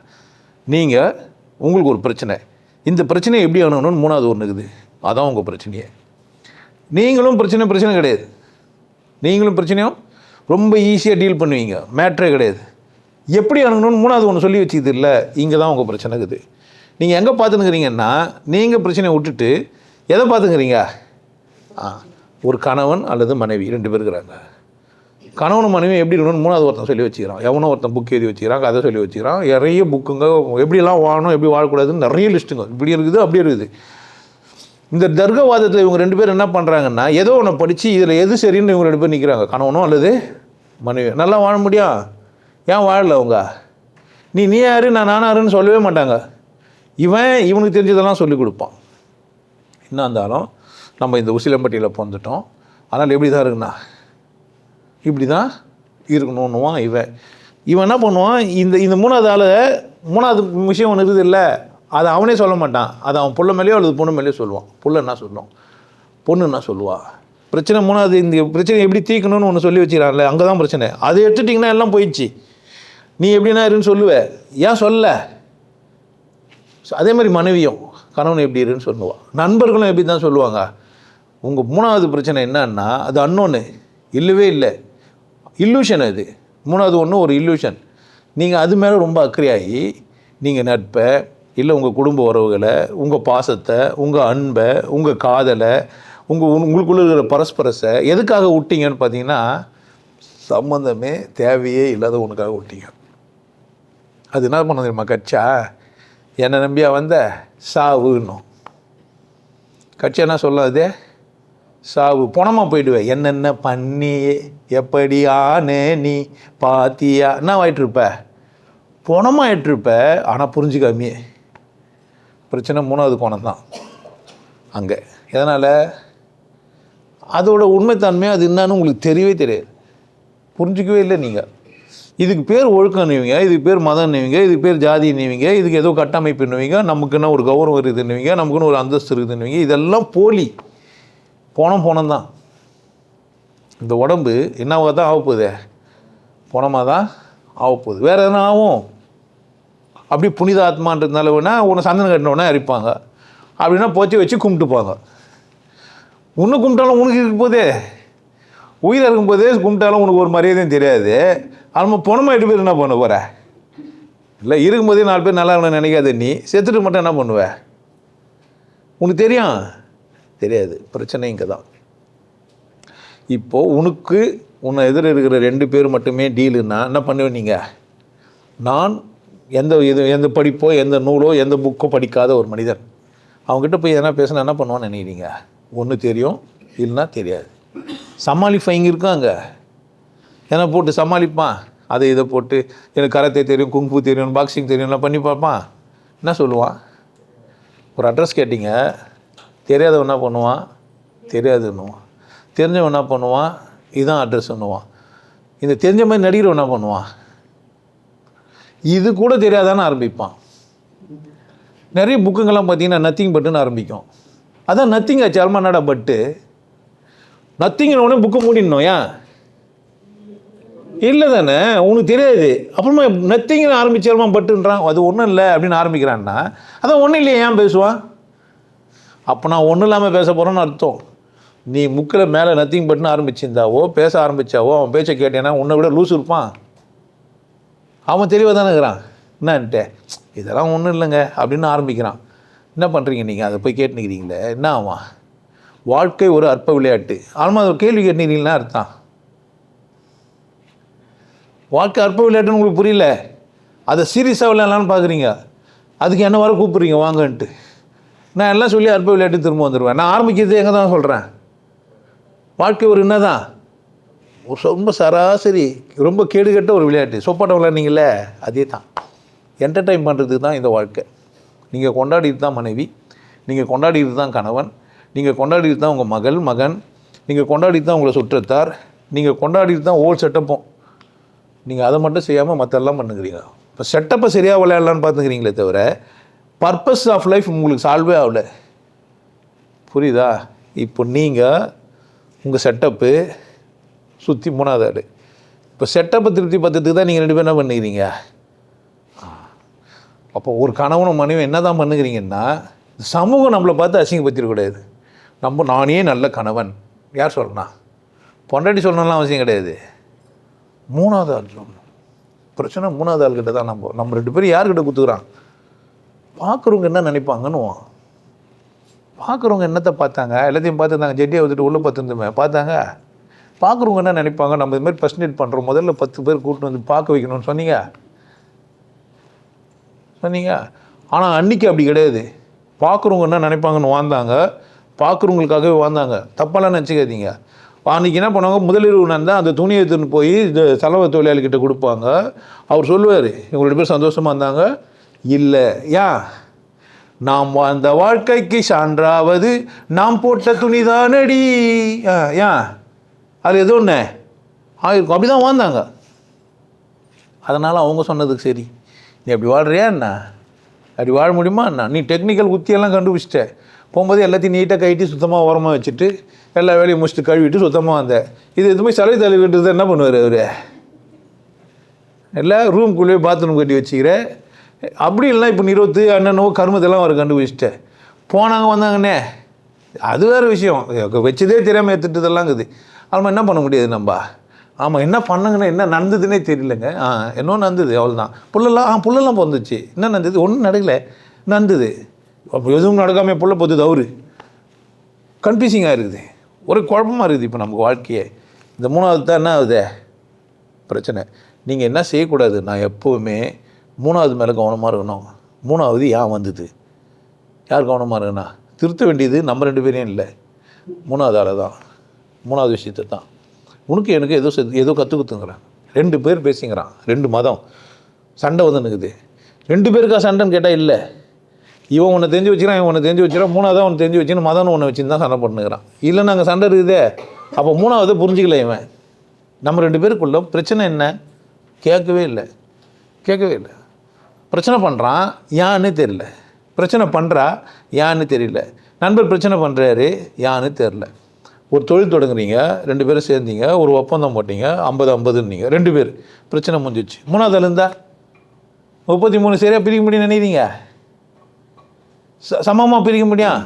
நீங்கள் உங்களுக்கு ஒரு பிரச்சனை, இந்த பிரச்சனையை எப்படி அணுகணும்னு 3வது ஒன்று இருக்குது. அதான் உங்கள் பிரச்சனையே. நீங்களும் பிரச்சனை கிடையாது, நீங்களும் பிரச்சனையும் ரொம்ப ஈஸியாக டீல் பண்ணுவீங்க, மேட்ரே கிடையாது. எப்படி அணுகணும்னு 3வது ஒன்று சொல்லி வச்சுது இல்லை, இங்கே தான் உங்கள் பிரச்சனை இருக்குது. நீங்கள் எங்கே பார்த்துனுக்கிறீங்கன்னா, நீங்கள் பிரச்சனையை விட்டுட்டு எதை பார்த்துக்கிறீங்க, ஒரு கணவன் அல்லது மனைவி 2 பேர் இருக்கிறாங்க. கணவன் மனைவி எப்படி இருக்கணும்னு 3வது ஒருத்தன் சொல்லி வச்சுக்கிறான். எவனோ ஒருத்தன் புக் எழுதி வச்சுக்கிறான், கதை சொல்லி வச்சுக்கிறான், நிறைய புக்குங்க, எப்படிலாம் வாழணும் எப்படி வாழக்கூடாதுன்னு நிறைய லிஸ்ட்டுங்க, இப்படி இருக்குது அப்படியே இருக்குது. இந்த தர்க்கவாதத்தில் இவங்க 2 பேர் என்ன பண்ணுறாங்கன்னா, ஏதோ ஒன்று படித்து இதில் எது சரின்னு இவங்க 2 பேர் நிற்கிறாங்க, கணவனோ அல்லது மனைவி. நல்லா வாழ முடியும், ஏன் வாழலை அவங்க? நீ யாரு நான் நானாருன்னு சொல்லவே மாட்டாங்க. இவனுக்கு தெரிஞ்சதெல்லாம் சொல்லிக் கொடுப்பான். என்ன இருந்தாலும் நம்ம இந்த உசிலம்பட்டியில் பிறந்துட்டோம், அதனால் எப்படி தான் இருக்குண்ணா, இப்படி தான் இருக்கணுன்னுவான். இவன் என்ன பண்ணுவான், இந்த 3வது ஆள் 3வது விஷயம் ஒன்று இருக்குது இல்லை, அதை அவனே சொல்ல மாட்டான். அதை அவன் புள்ள மேலேயோ அல்லது பொண்ணு மேலேயோ சொல்லுவான். புள்ள என்ன சொல்லுவான், பொண்ணு என்ன சொல்லுவா. பிரச்சனை 3வது, இந்த பிரச்சனை எப்படி தீர்க்கணும்னு ஒன்று சொல்லி வச்சுக்கிறான்ல, அங்கே தான் பிரச்சனை. அதை எடுத்துட்டிங்கன்னா எல்லாம் போயிடுச்சு. நீ எப்படின்னா இருன்னு சொல்லுவேன், ஏன் சொல்ல. அதே மாதிரி மனைவியும் கணவன் எப்படி இருன்னு சொல்லுவாள். நண்பர்களும் எப்படி தான் சொல்லுவாங்க. உங்கள் 3வது பிரச்சனை என்னன்னா, அது அன்னொன்று இல்லவே இல்லை, இல்லூஷன். அது 3வது ஒன்று ஒரு இல்லூஷன். நீங்கள் அது மேலே ரொம்ப அக்கறையாகி நீங்கள் நட்பை இல்லை உங்கள் குடும்ப உறவுகளை, உங்கள் பாசத்தை, உங்கள் அன்பை, உங்கள் காதலை, உங்களுக்குள்ள இருக்கிற பரஸ்பரத்தை எதுக்காக விட்டீங்கன்னு பார்த்தீங்கன்னா, சம்மந்தமே தேவையே இல்லாத ஒன்றுக்காக விட்டீங்க. அது என்ன பண்ண தெரியுமா, கட்சா என்னை நம்பியா வந்த சாவுன்னும். கட்சி என்ன சொல்லாதே, சாவு பணமாக போயிடுவேன். என்னென்ன பண்ணி எப்படி ஆனே நீ பாத்தியா, என்ன ஆகிட்டுருப்ப, பணமாக ஆகிட்டுருப்ப. ஆனால் புரிஞ்சுக்காமையே. பிரச்சனை 3வது கோணம் தான் அங்கே. எதனால், அதோட உண்மைத்தன்மை அது என்னன்னு உங்களுக்கு தெரியவே தெரியாது, புரிஞ்சிக்கவே இல்லை நீங்கள். இதுக்கு பேர் ஒழுக்கம் நிவீங்க, இதுக்கு பேர் மதம் நிவீங்க, இதுக்கு பேர் ஜாதி நிவீங்க, இதுக்கு ஏதோ கட்டமைப்பு நிவீங்க, நமக்குன்னா ஒரு கௌரவம் இருக்குதுன்னுவீங்க, நமக்குன்னு ஒரு அந்தஸ்து இருக்குதுன்னுவீங்க. இதெல்லாம் போலி, போனம் தான். இந்த உடம்பு என்னவாக தான் ஆகப்போகுது, போனமாக தான் ஆகப்போகுது. வேறு எதனா ஆகும். அப்படி புனித ஆத்மான்றதுனால வேணால் உன்னை சந்தனம் கட்டினோடனே அரிப்பாங்க, அப்படின்னா போச்சு வச்சு கும்பிட்டுப்பாங்க. ஒன்று கும்பிட்டாலும் உனக்கு இருக்கும் போதே, உயிராக இருக்கும்போதே கும்பிட்டாலும் உனக்கு ஒரு மரியாதையும் தெரியாது. அது பணமாக 8 பேர் என்ன பண்ண போகிற, இல்லை இருக்கும்போதே 4 பேர் நல்லா இருக்கணும்னு நினைக்காத. நீ செத்துட்டு மட்டும் என்ன பண்ணுவ, உனக்கு தெரியும் தெரியாது. பிரச்சனை இங்கே தான். இப்போது உன்னை எதிர இருக்கிற 2 பேர் மட்டுமே டீலுன்னா என்ன பண்ணுவேன் நீங்கள்? நான் எந்த படிப்போ எந்த நூலோ எந்த புக்கோ படிக்காத ஒரு மனிதன் அவங்ககிட்ட போய் எதனா பேசினா என்ன பண்ணுவான்னு நினைக்கிறீங்க? ஒன்று தெரியும், இல்லைன்னா தெரியாது. சமாளிஃபைங்க இருக்கும் அங்கே. ஏன்னா போட்டு சமாளிப்பான், அதை இதை போட்டு எனக்கு கராத்தே தெரியும், குங்ஃபூ தெரியும், பாக்ஸிங் தெரியும்லாம் பண்ணி பார்ப்பான். என்ன சொல்லுவான்? ஒரு அட்ரஸ் கேட்டிங்க, தெரியாதவன் என்ன பண்ணுவான், தெரியாதுன்னுவான். தெரிஞ்சவன் என்ன பண்ணுவான், இதுதான் அட்ரஸ்ன்னுவான். இந்த தெரிஞ்ச மாதிரி நடிக்கிறவன் என்ன பண்ணுவான், இது கூட தெரியாதான்னு ஆரம்பிப்பான். நிறைய புக்குங்கெல்லாம் பார்த்தீங்கன்னா நத்திங் பட்டுன்னு ஆரம்பிக்கும். அதான் நத்திங் ஆச்சு, அல்மா என்னடா பட்டு நத்திங்கிற உடனே புக்கு மூடிடணும். ஏன் இல்லை தானே, உனக்கு தெரியாது. அப்புறமா நத்திங்னு ஆரம்பிச்சாலுமா பட்டுன்றான், அது ஒன்றும் இல்லை அப்படின்னு ஆரம்பிக்கிறான்னா அதான் ஒன்றும் இல்லையே ஏன் பேசுவான்? அப்போ நான் ஒன்றும் இல்லாமல் பேச போகிறேன்னு அர்த்தம். நீ முக்கில் மேலே நத்திங் பட்டுன்னு ஆரம்பிச்சிருந்தாவோ பேச ஆரம்பித்தாவோ அவன் பேச்சை கேட்டேன்னா உன்னை விட லூஸ் இருப்பான். அவன் தெளிவாக தானே இருக்கிறான். என்னன்ட்டு இதெல்லாம் ஒன்றும் இல்லைங்க அப்படின்னு ஆரம்பிக்கிறான். என்ன பண்ணுறீங்க நீங்கள்? அதை போய் கேட்டுனுக்கிறீங்களே, என்ன ஆவான்? வாழ்க்கை ஒரு அற்ப விளையாட்டு. ஆல்மா ஒரு கேள்வி கேட்டுனீங்கன்னா அர்த்தம் வாழ்க்கை அற்ப விளையாட்டுன்னு உங்களுக்கு புரியல. அதை சீரியஸாக விளையாடலான்னு பார்க்குறீங்க, அதுக்கு என்ன வர கூப்பிட்றீங்க வாங்கன்ட்டு. நான் எல்லாம் சொல்லி அற்ப விளையாட்டு திரும்ப வந்துடுவேன். நான் ஆரம்பிக்கிறது எங்கே தான் சொல்கிறேன், வாழ்க்கை ஒரு என்னதான் ஒரு ரொம்ப சராசரி ரொம்ப கேடுகட்ட ஒரு விளையாட்டு. சொப்பாட்டம் விளையாடுனீங்களே அதே தான். என்டர்டைன் பண்ணுறதுக்கு தான் இந்த வாழ்க்கை. நீங்கள் கொண்டாடிட்டு தான் மனைவி, நீங்கள் கொண்டாடிட்டு தான் கணவன், நீங்கள் கொண்டாடிட்டு தான் உங்கள் மகன், நீங்கள் கொண்டாடிட்டு தான் உங்களை சுற்றத்தார், நீங்கள் கொண்டாடிட்டு தான் ஓல் செட்டப்பும். நீங்கள் அதை மட்டும் செய்யாமல் மற்றெல்லாம் பண்ணுங்கிறீங்க. இப்போ செட்டப்பை சரியாக விளையாடலான்னு பார்த்துக்கிறீங்களே தவிர பர்பஸ் ஆஃப் லைஃப் உங்களுக்கு சால்வே ஆகல. புரியுதா? இப்போ நீங்கள் உங்கள் செட்டப்பு சுற்றி 3வது ஆள். இப்போ செட்டப்பை திருப்தி பற்றத்துக்கு தான் நீங்கள் 2 பேரும் என்ன பண்ணுகிறீங்க? அப்போ ஒரு கணவனும் மனைவி என்ன தான் பண்ணுகிறீங்கன்னா, சமூகம் நம்மளை பார்த்து அசிங்கப்படுத்திடக்கூடாது. நானே நல்ல கணவன் யார் சொல்லணும்? பொண்டாட்டி சொல்லணும்லாம் அவசியம் கிடையாது. 3வது ஆள் சொல்லணும். பிரச்சனை 3வது ஆள்கிட்ட தான். நம்ம 2 பேரும் யார்கிட்ட குத்துக்குறான்? பார்க்குறவங்க என்ன நினைப்பாங்கன்னுவோம். பார்க்குறவங்க என்னத்தை பார்த்தாங்க? எல்லாத்தையும் பார்த்துருந்தாங்க. ஜெட்டியை வந்துட்டு உள்ளே பார்த்துருந்தோமே பார்த்தாங்க. பார்க்குறவங்க என்ன நினைப்பாங்க? நம்ம இதுமாதிரி பர்சன்டேட் பண்ணுறோம், முதல்ல 10 பேர் கூப்பிட்டு வந்து பார்க்க வைக்கணும்னு சொன்னீங்க. ஆனால் அன்றைக்கி அப்படி கிடையாது. பார்க்குறவங்க என்ன நினைப்பாங்கன்னு வாழ்ந்தாங்க. பார்க்குறவங்களுக்காகவே வாழ்ந்தாங்க. தப்பெல்லாம் நினச்சிக்காதீங்க. அன்றைக்கி என்ன பண்ணுவாங்க? முதலிரவு நடந்தால் அந்த துணியை எடுத்துன்னு போய் இந்த சலவை தொழிலாளிகிட்ட கொடுப்பாங்க. அவர் சொல்லுவார், இவங்களோட பேர் சந்தோஷமாக இருந்தாங்க. இல்லை, ஏன்? நாம் வாழ்ந்த வாழ்க்கைக்கு சான்றாவது நாம் போட்ட துணி தானடி. ஏன் அது எதோ ஒன்று ஆயிருக்கும். அப்படி தான் வாழ்ந்தாங்க. அதனால் அவங்க சொன்னதுக்கு சரி, நீ அப்படி வாழ்கிறியா என்ன? அப்படி வாழ முடியுமா என்ன? நீ டெக்னிக்கல் உத்தியெல்லாம் கண்டுபிடிச்சிட்ட. போகும்போது எல்லாத்தையும் நீட்டாக கழிட்டு சுத்தமாக ஓரமாக வச்சுட்டு எல்லா வேலையும் முடிச்சுட்டு கழுவிட்டு சுத்தமாக வந்தேன். இது எதுவுமே சலவை தலைவின்றது என்ன பண்ணுவார் அவர்? எல்லாம் ரூம்குள்ளேயே பாத்ரூம் கட்டி வச்சுக்கிறேன். அப்படி இல்லைனா இப்போ நிறுவத்து அண்ணனோ கருமத்தெல்லாம் அவர் கண்டுபிடிச்சிட்டேன். போனாங்க வந்தாங்கண்ணே, அது வேறு விஷயம். வச்சதே தெரியாமல் எடுத்துட்டதெல்லாம் இருக்குது. அதுமாதிரி என்ன பண்ண முடியாது நம்ம? ஆமாம், என்ன பண்ணுங்கண்ணே, என்ன நடந்ததுன்னே தெரியலங்க. என்னோ நடந்தது, அவ்வளோதான். புல்லெல்லாம் பிறந்துச்சு. என்ன நடந்தது? ஒன்றும் நடக்கலை, நடந்தது. அப்போ எதுவும் நடக்காமல் புல்லை பொத்துது. அவரு கன்ஃபியூசிங்காக இருக்குது, ஒரு குழப்பமாக இருக்குது இப்போ நமக்கு வாழ்க்கையே. இந்த 3வது தான் என்ன ஆகுது பிரச்சனை. நீங்கள் என்ன செய்யக்கூடாது? நான் எப்போவுமே 3வது மேலே கவனமாக இருக்கணும். 3வது ஏன் வந்தது? யார் கவனமாக இருக்குண்ணா? திருத்த வேண்டியது நம்ம 2 பேரையும் இல்லை, 3வது ஆளை தான், 3வது விஷயத்தை தான். உனக்கு எனக்கு ஏதோ கற்றுக் கொடுத்துங்கிறான். 2 பேர் பேசிங்கிறான், 2 மதம் சண்டை வந்து நிற்குது. 2 பேருக்கா சண்டைன்னு கேட்டால் இல்லை. இவன் ஒன்று தெரிஞ்சு வச்சுக்கிறான், இவன் ஒன்று தெரிஞ்சு வச்சுக்கிறான், 3வது ஒன்று தெரிஞ்சு வச்சுன்னு மதம்னு ஒன்று வச்சுன்னு தான் சண்டை பண்ணுங்கிறான். இல்லைன்னா அங்கே சண்டை இருக்குதே. அப்போ 3வது புரிஞ்சிக்கல இவன். நம்ம 2 பேருக்குள்ள பிரச்சனை என்ன? கேட்கவே இல்லை. பிரச்சனை பண்ணுறான், யான்னு தெரியல. பிரச்சனை பண்ணுறா, யான்னு தெரியல. நண்பர் பிரச்சனை பண்ணுறாரு, யான்னு தெரில. ஒரு தொழில் தொடங்குறீங்க, 2 பேரும் சேர்ந்தீங்க, ஒரு ஒப்பந்தம் போட்டிங்க, 50-50ன்னீங்க, 2 பேர் பிரச்சனை முடிஞ்சிச்சு. 3வது ஆள் இருந்தால் 33 சரியாக பிரிக்க முடியும்னு நினைக்கிறீங்க? சமமாக பிரிக்க முடியும்?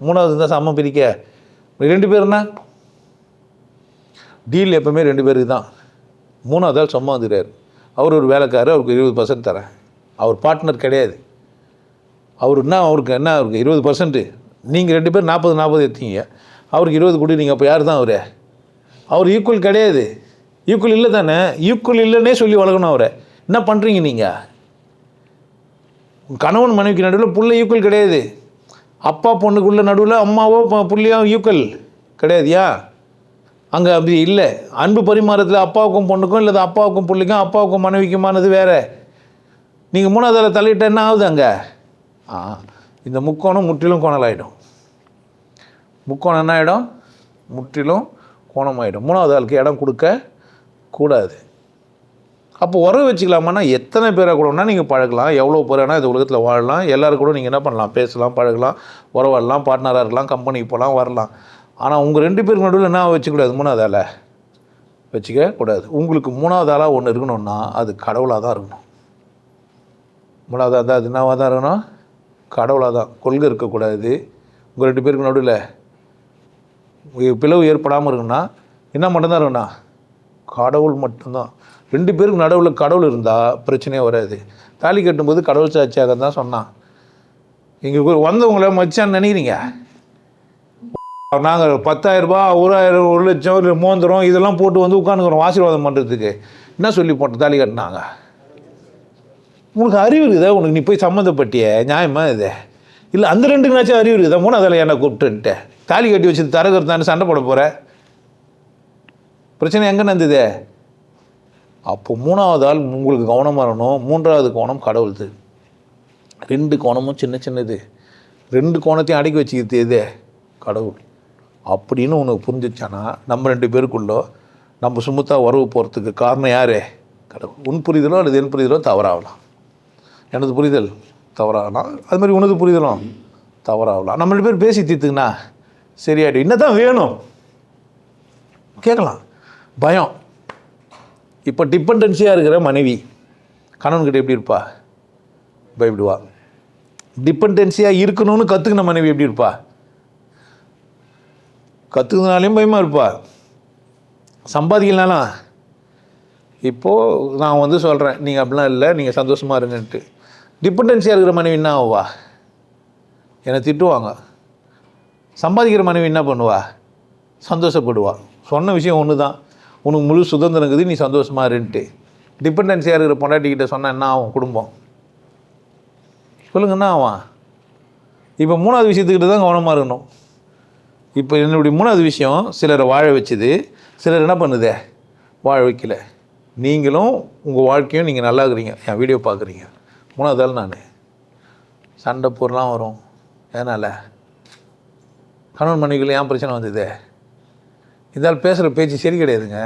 3வது இருந்தால் சமம் பிரிக்க 2 பேர்னா டீல் எப்போவுமே 2 பேருக்கு தான். 3வது ஆள் சும்மா வந்துடுறாரு. அவர் ஒரு வேலைக்காரர், அவருக்கு 20% தரேன். அவர் பார்ட்னர் கிடையாது. அவருக்கு 20%. நீங்கள் 2 பேர் 40-40 எடுத்தீங்க, அவருக்கு 20 கொடுத்தீங்க. அப்போ யார் தான் அவர் ஈக்குவல் கிடையாது. ஈக்குவல் இல்லை தானே? ஈக்குவல் இல்லைன்னே சொல்லி வளர்க்கணும் அவரை. என்ன பண்ணுறீங்க நீங்கள்? கணவன் மனைவிக்கு நடுவில் புள்ள ஈக்குவல் கிடையாது. அப்பா பொண்ணுக்குள்ள நடுவில் அம்மாவோ புள்ளையோ ஈக்குவல் கிடையாது. ஏன்? அங்கே அப்படி இல்லை. அன்பு பரிமாறத்தில் அப்பாவுக்கும் பொண்ணுக்கும் இல்லை அப்பாவுக்கும் பிள்ளைக்கும் அப்பாவுக்கும் மனைவிக்குமானது வேறு. நீங்கள் 3வது ஆளை தலையிட்ட என்ன ஆகுது அங்கே? இந்த முக்கோணம் முற்றிலும் கோணலாகிடும். முக்கோணம் என்ன ஆகிடும்? முற்றிலும் கோணமாகிடும். 3வது ஆளுக்கு இடம் கொடுக்க கூடாது. அப்போ உறவு வச்சுக்கலாமான்னா எத்தனை பேரை கூடனா நீங்கள் பழகலாம், எவ்வளோ பேரானா இந்த உலகத்தில் வாழலாம். எல்லோரும் கூட நீங்கள் என்ன பண்ணலாம்? பேசலாம், பழகலாம், உறவாடலாம், பார்ட்னராக இருக்கலாம், கம்பெனிக்கு போகலாம், வரலாம். ஆனால் உங்கள் 2 பேருக்கு நடுவில் என்ன வச்சுக்கூடாது? 3வது ஆளை வச்சுக்க கூடாது. உங்களுக்கு 3வது ஆளாக ஒன்று இருக்கணும்னா அது கடவுளாக தான் இருக்கணும். 3வது ஆள் தான் அது என்னவாக தான் இருக்கணும்? கடவுளாக தான். கொள்கை இருக்கக்கூடாது. உங்கள் 2 பேருக்கு நடுவில் பிளவு ஏற்படாமல் இருக்குன்னா என்ன மட்டும்தான் இருக்குண்ணா? கடவுள் மட்டும்தான். 2 பேருக்கு நடுவில் கடவுள் இருந்தால் பிரச்சனையே வராது. தாலி கட்டும்போது கடவுள் சாட்சியாக தான் சொன்னான். இங்கே வந்தவங்கள மச்சான்னு நினைக்கிறீங்க? நாங்கள் 10,000 ரூபா, 1,000, 1 லட்சம், இல்லை மோந்திரம் இதெல்லாம் போட்டு வந்து உட்காந்துக்கிறோம் ஆசீர்வாதம் பண்ணுறதுக்கு. என்ன சொல்லி போட்டு தாலி கட்டினாங்க? உங்களுக்கு அறிவு இருக்குதா? உனக்கு நீ போய் சம்மந்தப்பட்டிய நியாயமாக இது இல்லை? அந்த 2க்குனாச்சும் அறிவு இருக்குதா? 3வது ஆளை என்ன கூப்பிட்டுன்ட்டு தாலி கட்டி வச்சு தரகர்த்தான்னு சண்டை போட போகிற? பிரச்சனை எங்கே நடந்தது? அப்போ 3வது ஆள் உங்களுக்கு கவனமாக இருக்கணும். 3வது கோணம் கடவுள்து. 2 கோணமும் சின்ன சின்னது, 2 கோணத்தையும் அடக்கி வச்சுக்கிறது எது? கடவுள். அப்படின்னு உனக்கு புரிஞ்சிச்சானா நம்ம 2 பேருக்குள்ளே நம்ம சுமூத்தாக உறவு போகிறதுக்கு காரணம் யார்? கடவுள். உன் புரிதலோ அல்லது என் புரிதலோ தவறாகலாம். எனது புரிதல் தவறாகலாம், அது மாதிரி உனது புரிதலும் தவறாகலாம். நம்ம 2 பேர் பேசி தீர்த்துக்குண்ணா சரியாயிடும். என்ன தான் வேணும் கேட்கலாம். பயம். இப்போ டிபெண்டன்சியாக இருக்கிற மனைவி கணவன்கிட்ட எப்படி இருப்பா? பயப்படுவா. டிபெண்டன்சியாக இருக்கணும்னு கற்றுக்கின மனைவி எப்படி இருப்பா? கற்றுக்கிறதுனாலையும் பயமாக இருப்பா. சம்பாதிக்கலனாலும் இப்போது நான் வந்து சொல்கிறேன், நீங்கள் அப்படிலாம் இல்லை, நீங்கள் சந்தோஷமாக இருங்கன்ட்டு. டிபெண்டன்சியாக இருக்கிற மனைவி என்ன ஆவா? என்னை திட்டுவாங்க. சம்பாதிக்கிற மனைவி என்ன பண்ணுவா? சந்தோஷப்படுவா. சொன்ன விஷயம் ஒன்று தான், உனக்கு முழு சுதந்திரம் இருக்குது, நீ சந்தோஷமாக இருன்ட்டு. டிபெண்டன்சியாக இருக்கிற பொண்டாட்டிக்கிட்ட சொன்னால் என்ன ஆகும் குடும்பம்? சொல்லுங்க, என்ன ஆகும்? இப்போ 3வது விஷயத்துக்கிட்ட தான் கவனமாக இருக்கணும். இப்போ என்னுடைய 3வது விஷயம் சிலரை வாழ வச்சுது, சிலர் என்ன பண்ணுதே வாழ வைக்கல. நீங்களும் உங்கள் வாழ்க்கையும் நீங்கள் நல்லா இருக்கிறீங்க, என் வீடியோ பார்க்குறீங்க. 3வது ஆள் நான். சண்டை பொருளாம் வரும். ஏனால் கணவன் மனைவிகள் ஏன் பிரச்சனை வந்தது? இதால் பேசுகிற பேச்சு சரி கிடையாதுங்க.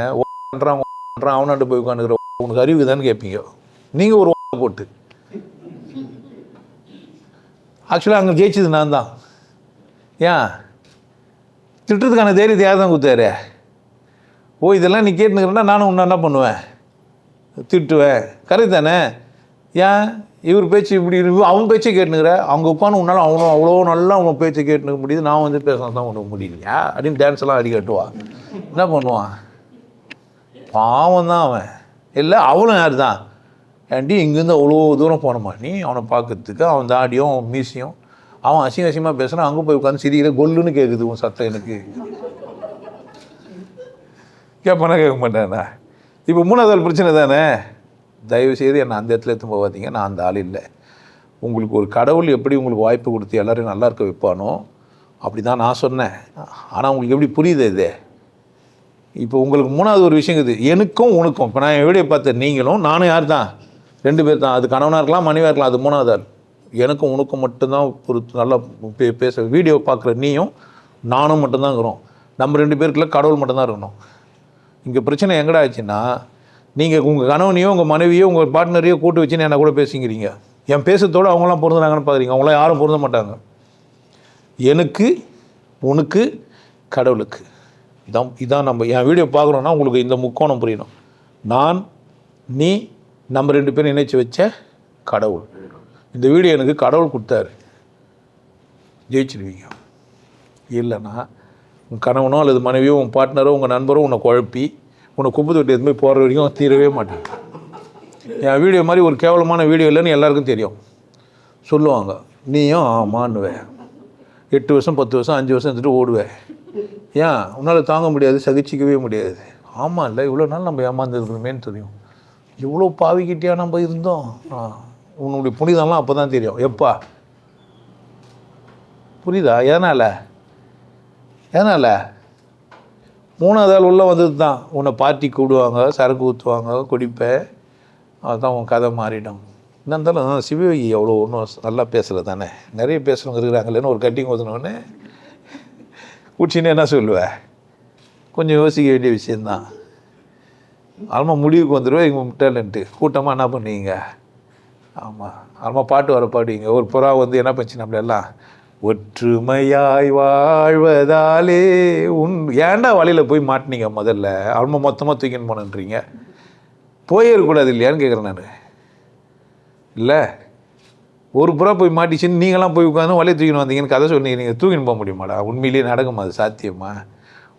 பண்ணுறான் அவனாட்டு போய் உட்காந்துக்கிற உனக்கு அறிவு தானே கேட்பீங்க. நீங்கள் ஒரு போட்டு ஆக்சுவலாக அங்கே ஜெயிச்சது நான் தான். ஏன் திட்டுறதுக்கான தைரியத்தை யார் தான் கொடுத்தாரு? ஓ, இதெல்லாம் நீ கேட்டுனுக்கிறேன்னா நானும் உன்னை என்ன பண்ணுவேன்? திட்டுவேன். கரெக்ட் தானே? ஏன் இவர் பேச்சு இப்படி அவன் பேச்சை கேட்டுனுக்கிற? அவங்க உட்காந்து உன்னால் அவ்வளோ நல்லா அவங்க பேச்சை கேட்டுனுக்க முடியுது, நான் வந்து பேசணும் தான் உனக்கு முடியலையா அப்படின்னு டான்ஸ் எல்லாம் அடி கட்டுவான். என்ன பண்ணுவான்? பாவம் தான் அவன். இல்லை அவளும் யார் தான்? ஏன்டி இங்கேருந்து அவ்வளோ தூரம் போனோமா நீ அவனை பார்க்கறதுக்கு? அவன் தாடியும் அவன் மீசியும் அவன் அசிங்கமாக பேசுகிறான். அங்கே போய் உட்காந்து சிரிக்கிற கொல்லுன்னு கேட்குது உன் சத்தம் எனக்கு. கேட்பானா கேட்க மாட்டேண்ணா? இப்போ 3வது ஆள் பிரச்சனை தானே. தயவுசெய்து என்னை அந்த இடத்துல எடுத்து போகாதீங்க. நான் அந்த ஆள் இல்லை. உங்களுக்கு ஒரு கடவுள் எப்படி உங்களுக்கு வாய்ப்பு கொடுத்து எல்லோரும் நல்லா இருக்க வைப்பானோ அப்படி தான் நான் சொன்னேன். ஆனால் உங்களுக்கு எப்படி புரியுது இது? இப்போ உங்களுக்கு 3வது ஒரு விஷயம் இருக்குது, எனக்கும் உனக்கும். இப்போ நான் என் வீடியோ பார்த்தேன், நீங்களும் நானும் யார் தான்? 2 பேர் தான். அது கணவனாக இருக்கலாம், மனைவியாக இருக்கலாம். அது 3வது ஆள். எனக்கும் உனக்கும் மட்டும்தான் ஒரு நல்லா பேச வீடியோ பார்க்குற நீயும் நானும் மட்டும்தான் இருக்கிறோம். நம்ம 2 பேருக்குள்ள கடவுள் மட்டும்தான் இருக்கணும். இங்கே பிரச்சனை எங்கடா ஆச்சுன்னா, நீங்கள் உங்கள் கணவனையோ உங்கள் மனைவியோ உங்கள் பார்ட்னரையோ கூட்டு வச்சுன்னு என்ன கூட பேசிக்கிறீங்க. என் பேசுறதோடு அவங்களாம் பொருந்துறாங்கன்னு பார்க்குறீங்க. அவங்களாம் யாரும் பொருந்த மாட்டாங்க. எனக்கு உனக்கு கடவுளுக்கு இதான் நம்ம என் வீடியோ பார்க்குறோன்னா உங்களுக்கு இந்த முக்கோணம் புரியணும். நான் நீ நம்ம 2 பேரும் இணைச்சி வச்ச கடவுள். இந்த வீடியோ எனக்கு கடவுள் கொடுத்தாரு. ஜெயிச்சிடுவீங்க. இல்லைன்னா உன் கணவனோ அல்லது மனைவியோ உன் பார்ட்னரோ உங்கள் நண்பரோ உன்னை குழப்பி உன்னை குப்பை தொட்டி எதுவுமே போகிற வரைக்கும் தீரவே மாட்டேன். என் வீடியோ மாதிரி ஒரு கேவலமான வீடியோ இல்லைன்னு எல்லாருக்கும் தெரியும். சொல்லுவாங்க, நீயும் ஆமான்னுவேன். 8 வருஷம் 10 வருஷம் 5 வருஷம் இருந்துட்டு ஓடுவேன். ஏன் உன்னால் தாங்க முடியாது, சகிச்சிக்கவே முடியாது. ஆமாம் இல்லை, இவ்வளோ நாள் நம்ம ஏமாந்துருக்கணுமேன்னு தெரியும். இவ்வளோ பாவிக்கிட்டியா நம்ம இருந்தோம். உன்னுடைய புனிதம்லாம் அப்போ தான் தெரியும். எப்பா புரியுதா? ஏனால் 3வது ஆள் உள்ளே வந்தது தான். உன்னை பார்ட்டி கூடுவாங்க, சரக்கு ஊற்றுவாங்க, குடிப்பேன். அதுதான் உன் கதை மாறிடும். என்ன இருந்தாலும் சிவயோகி அவ்வளோ ஒன்றும் நல்லா பேசுகிறது தானே. நிறைய பேசுகிறவங்க இருக்கிறாங்களேன்னு ஒரு கட்டிங் ஊற்றினோடனே குடிச்சின்னு என்ன சொல்லுவேன்? கொஞ்சம் யோசிக்க வேண்டிய விஷயந்தான். ஆல்மா முடிவுக்கு வந்துடுவேன். இங்கே டேலண்ட்டு கூட்டமாக என்ன பண்ணுவீங்க? ஆமாம், ஆல்மா பாட்டு வர பாடுவீங்க. ஒரு புறா வந்து என்ன பண்ணுச்சு நம்மளெல்லாம், ஒற்றுமையாய் வாழ்வதாலே ஏன்டா வழியில் போய் மாட்டினீங்க? முதல்ல ஆல்மா மொத்தமாக தூக்கின்னு போனன்றீங்க. போயே இருக்கக்கூடாது இல்லையான்னு கேட்குறேன் நான். இல்லை, ஒரு புறா போய் மாட்டிச்சுன்னு நீங்களாம் போய் உட்காந்து வலையை தூக்கின்னு வந்தீங்கன்னு கதை சொன்னீங்க. நீங்கள் தூக்கின்னு போக முடியுமாடா? உண்மையிலேயே நடக்குமா? அது சாத்தியமா?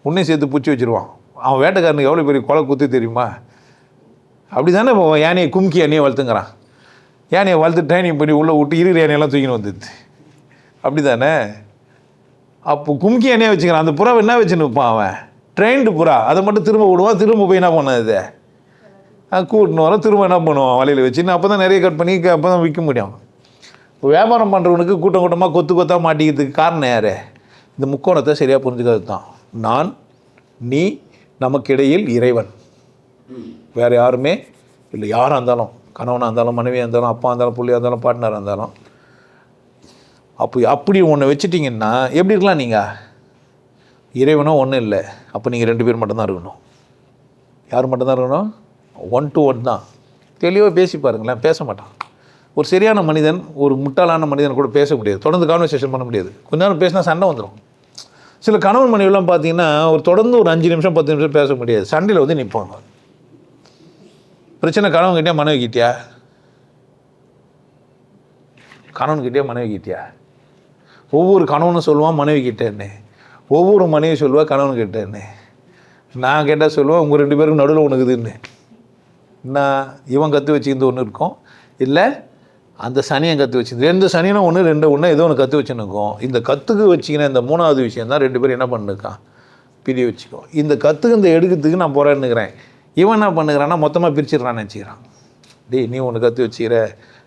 உன்னையும் சேர்த்து பிடிச்சி வச்சுருவான். அவன் வேட்டைக்காரனுக்கு எவ்வளோ பெரிய கொலை குத்து தெரியுமா? அப்படி தானே யானையை கும்கி யானையை வளர்த்துங்கிறான். யானையை வளர்த்து ட்ரைனிங் பண்ணி உள்ளே விட்டு இருக்கிற யானையெல்லாம் தூக்கின்னு வந்துடுது. அப்படி தானே? அப்போ கும்கி யானையாக வச்சுக்கிறான். அந்த புறாவை என்ன வச்சுன்னு இருப்பான் அவன்? ட்ரெயின்டு புறா. அதை மட்டும் திரும்ப விடுவான். திரும்ப போய் என்ன பண்ணாது? கூட்டின்னு வர திரும்ப என்ன பண்ணுவான்? வலையில் வச்சுன்னு. அப்போ தான் நிறைய கட் பண்ணி அப்போ தான் விற்க முடியும். இப்போ வியாபாரம் பண்ணுறவனுக்கு கூட்டம் கூட்டமாக கொத்து கொத்தாக மாட்டிக்கிறதுக்கு காரணம் யார்? இந்த முக்கோணத்தை சரியாக புரிஞ்சுக்கிறது தான். நான், நீ, நமக்கிடையில் இறைவன், வேறு யாருமே இல்லை. யாராக இருந்தாலும், கணவனாக இருந்தாலும், மனைவியாக இருந்தாலும், அப்பா இருந்தாலும், பிள்ளையாக இருந்தாலும், பார்ட்னராக இருந்தாலும், அப்படி ஒன்று வச்சுட்டிங்கன்னா எப்படி இருக்கலாம்? நீங்கள் இறைவனும் ஒன்றும் இல்லை. அப்போ நீங்கள் 2 பேர் மட்டும்தான் இருக்கணும். யார் மட்டும்தான் இருக்கணும்? 1 to 1 தான். தெளிவாக பேசி பாருங்களேன், பேச மாட்டான். ஒரு சரியான மனிதன் ஒரு முட்டாளான மனிதன் கூட பேச முடியாது, தொடர்ந்து கான்வர்சேஷன் பண்ண முடியாது. கொஞ்ச நேரம் பேசினா சண்டை வந்துடும். சில கணவன் மனைவிலாம் பார்த்தீங்கன்னா தொடர்ந்து ஒரு 5 நிமிஷம் 10 நிமிஷம் பேச முடியாது, சண்டையில் வந்து நிற்பாங்க. பிரச்சனை கணவன்கிட்டயா மனைவிக்கிட்டயா? கணவன்கிட்டயா மனைவிக்கிட்டயா? ஒவ்வொரு கணவனும் சொல்லுவான் மனைவி கிட்டேன்னு, ஒவ்வொரு மனைவி சொல்லுவா கணவன்கிட்டேன்னு. நான் கேட்டால் சொல்லுவேன் உங்கள் 2 பேருக்கு நடுவில் ஒன்றுக்குதுன்னு. நான் இவன் கற்று வச்சுக்கிது ஒன்று இருக்கும், இல்லை அந்த சனியை கற்று வச்சுருந்து 2 சனியும் ஒன்று ஏதோ ஒன்று கற்று வச்சுன்னுக்கும். இந்த கற்றுக்கு வச்சிக்கின இந்த 3வது விஷயம் தான் 2 பேரும் என்ன பண்ணிருக்கான், பிரிய வச்சுக்கோ. இந்த கற்றுக்கு இந்த எடுக்கிறதுக்கு நான் போகிறேன்னுக்கிறேன். இவன் என்ன பண்ணுகிறான்னா மொத்தமாக பிரிச்சிடறான்னு வச்சுக்கிறான். டேய் நீ ஒன்று கற்று வச்சுக்கிற,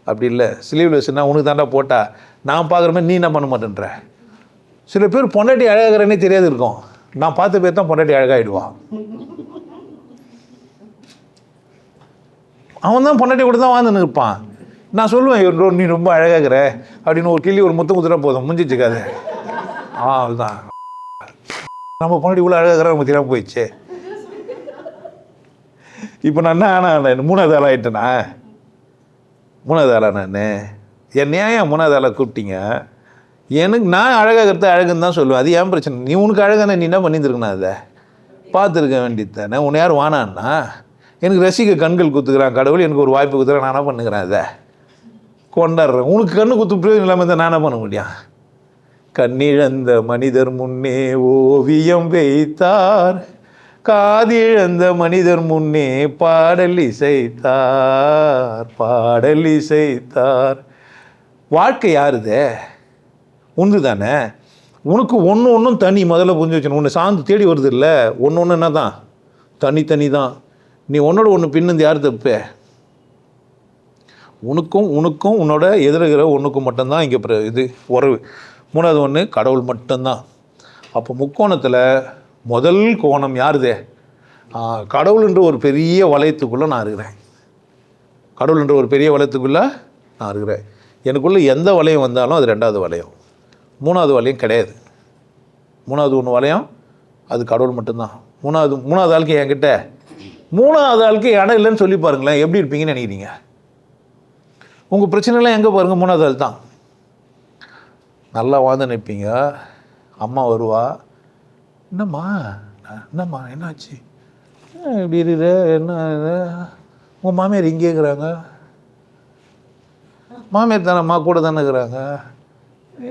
அப்படி இல்லை ஸ்லீவ்லெஸ்னா உனக்கு தாண்டா போட்டா நான் பார்க்குற மாதிரி நீ என்ன பண்ண மாட்டேன்ற. சில பேர் பொண்டாட்டி அழகாகிறனே தெரியாது இருக்கும், நான் பார்த்த பேர் தான் பொண்டாட்டி அழகாகிடுவான். அவன் தான் பொண்டாட்டி கூட தான் வாழ்ந்துன்னு இருப்பான். நான் சொல்லுவேன் நீ ரொம்ப அழகாகிற அப்படின்னு ஒரு கிள்ளி ஒரு முத்தம் குத்துட்டா போதும், முடிஞ்சிச்சுக்காது. அதுதான் நம்ம பொண்டாட்டி இவ்வளோ அழகாகிற நம்ம தெரியாமல் போயிடுச்சு. இப்போ நான் என்ன 3வது ஆள் ஆகிட்டேனா? 3வது ஆளா நான்? என்னையா ஏன் 3வது ஆளை கூப்பிட்டீங்க? எனக்கு நான் அழகாகிறது அழகுன்னு தான் சொல்லுவேன். அது ஏன் பிரச்சனை? நீ உனக்கு அழகானே நீ என்ன பண்ணியிருந்துருக்கணும், அதை பார்த்துருக்க வேண்டியது தானே. உன்னை யார் வானான்னா? எனக்கு ரசிக்க கண்கள் குத்துக்கிறான் கடவுள், எனக்கு ஒரு வாய்ப்பு குத்துக்கிறேன், நான் என்ன பண்ணுக்கிறேன், அதை கொண்டாடுறேன். உனக்கு கண்ணு குத்து பிரயோஜனம் இல்லாமல் தான் நான் என்ன பண்ண முடியும்? கண்ணிழந்த மனிதர் முன்னே ஓவியம் வைத்தார், காதிழந்த மனிதர் முன்னே பாடல் இசைத்தார். வாழ்க்கை யாருதே? உண்டு தானே. உனக்கு ஒன்றும் தனி முதல்ல புரிஞ்சு வச்சுக்கணும். உன்னை சார்ந்து தேடி வருது இல்லை, ஒன்று என்ன தான் தனி தான். நீ ஒன்னோட ஒன்று பின்னந்து யார் தப்பு? உனக்கும் உன்னோட எதிர்கிற ஒன்றுக்கும் மட்டும்தான் இங்கே இது உறவு. 3வது ஒன்று கடவுள் மட்டும்தான். அப்போ முக்கோணத்தில் முதல் கோணம் யாருதே? கடவுள்ன்ற ஒரு பெரிய வளையத்துக்குள்ளே நான் இருக்கிறேன். கடவுள்ன்ற ஒரு பெரிய வளையத்துக்குள்ளே நான் இருக்கிறேன். எனக்குள்ளே எந்த வளையம் வந்தாலும் அது 2வது வளையம், 3வது வளையம் கிடையாது. 3வது ஒன்று வளையம் அது கடவுள் மட்டும்தான். 3வது ஆளுக்கு என்கிட்ட 3வது ஆளுக்கு இடம் இல்லைன்னு சொல்லி பாருங்களேன், எப்படி இருப்பீங்கன்னு நினைக்கிறீங்க? உங்கள் பிரச்சனைலாம் எங்கே பாருங்கள், 3வது ஆள் தான். நல்லா வாழ்ந்து நிற்பீங்க. அம்மா வருவா, என்னம்மா என்னாச்சு, இப்படி இருக்குது, என்ன உங்கள் மாமியார் இங்கே இருக்கிறாங்க? மாமியார் தானேம்மா கூட தானே இருக்கிறாங்க.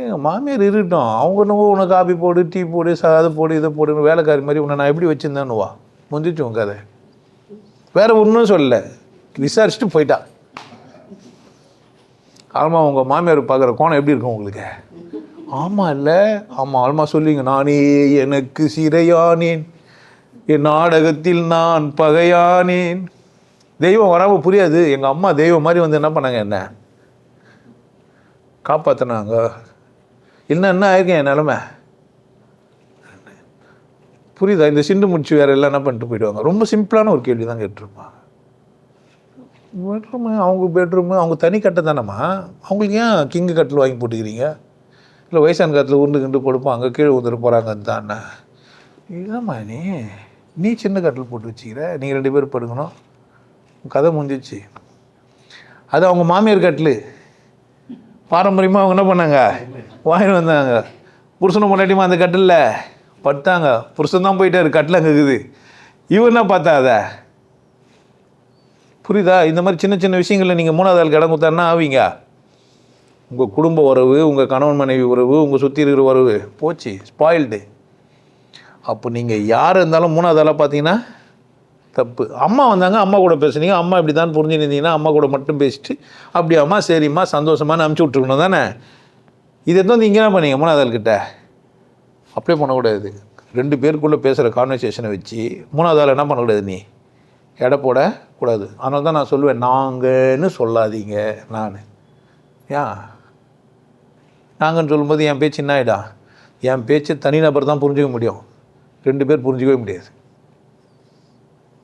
எங்கள் மாமியார் இருக்கட்டும், அவங்க என்னவோ உனக்கு காபி போடு, டீ போடு, அதை போடு, இதை போடு, வேலைக்காரி மாதிரி உன்னை நான் எப்படி வச்சுருந்தேன்னுவா. முடிஞ்சிச்சு உங்க கதை. வேறு ஒன்றும் சொல்லலை, விசாரிச்சுட்டு போயிட்டா. ஆல்மா உங்கள் மாமியார் பார்க்குற கோணம் எப்படி இருக்கும் உங்களுக்கு? ஆமாம் இல்லை, ஆமாம் ஆல்மா சொல்லிங்க. நானே எனக்கு சிறையானேன், என் நாடகத்தில் நான் பகையானேன். தெய்வம் வராமல் புரியாது. எங்கள் அம்மா தெய்வம் மாதிரி வந்து என்ன பண்ணாங்க, என்ன காப்பாற்றினாங்க. என்ன ஆயிருக்கேன் என் நிலமை புரியுதா? இந்த சிண்டு முடிச்சு வேறு எல்லாம் என்ன பண்ணிட்டு போயிடுவாங்க. ரொம்ப சிம்பிளான ஒரு கேள்வி தான் கேட்டிருப்பாங்க. பெட்ரூமு அவங்க பெட்ரூமு அவங்க தனி கட்டை தானேம்மா, அவங்களுக்கு ஏன் கிங்கு கட்டில் வாங்கி போட்டுக்கிறீங்க? இல்லை வயசான காலத்தில் உருண்டு போடுப்பாங்க, கீழே ஊந்துட்டு போகிறாங்கன்னு தானே. இல்லைம்மா நீ சின்ன கட்டில் போட்டு வச்சுக்கிற, நீங்கள் 2 பேர் படுக்கணும், கதை முடிஞ்சிச்சு. அது அவங்க மாமியார் கட்டில் பாரம்பரியமாக அவங்க என்ன பண்ணாங்க, வாங்கிட்டு வந்தாங்க. புருஷனை முன்னாடியுமா அந்த கட்டிலில் படுத்தாங்க. புருஷன் தான் போயிட்டாரு, கட்டில் அங்கே இருக்குது. இவன் என்ன பார்த்தா அதை புரியுதா? இந்த மாதிரி சின்ன சின்ன விஷயங்களில் நீங்கள் 3வது ஆளுக்கு இடம் கொடுத்தாருன்னா ஆவீங்க. உங்கள் குடும்ப உறவு, உங்கள் கணவன் மனைவி உறவு, உங்கள் சுற்றி இருக்கிற உறவு போச்சு, ஸ்பாயில்டு. அப்போ நீங்கள் யார் இருந்தாலும் 3வது ஆளாக பார்த்தீங்கன்னா தப்பு. அம்மா வந்தாங்க, அம்மா கூட பேசுனீங்க, அம்மா இப்படி தான் புரிஞ்சுருந்தீங்கன்னா அம்மா கூட மட்டும் பேசிட்டு அப்படி அம்மா சரிம்மா சந்தோஷமானு அனுப்பிச்சி விட்ருக்கணும் தானே. இதை தான் நீங்கள் என்ன பண்ணீங்க 3வது ஆள்கிட்ட? அப்படியே பண்ணக்கூடாது. 2 பேருக்குள்ளே பேசுகிற கான்வர்சேஷனை வச்சு 3வது ஆள் என்ன பண்ணக்கூடாது, நீ எடை போடக்கூடாது. அதனால தான் நான் சொல்லுவேன், நாங்கன்னு சொல்லாதீங்க. ஏன் நாங்கன்னு சொல்லும்போது என் பேச்சு என்ன ஆகிடும்? என் பேச்சு தனிநபர் தான் புரிஞ்சிக்க முடியும், 2 பேர் புரிஞ்சிக்கவே முடியாது.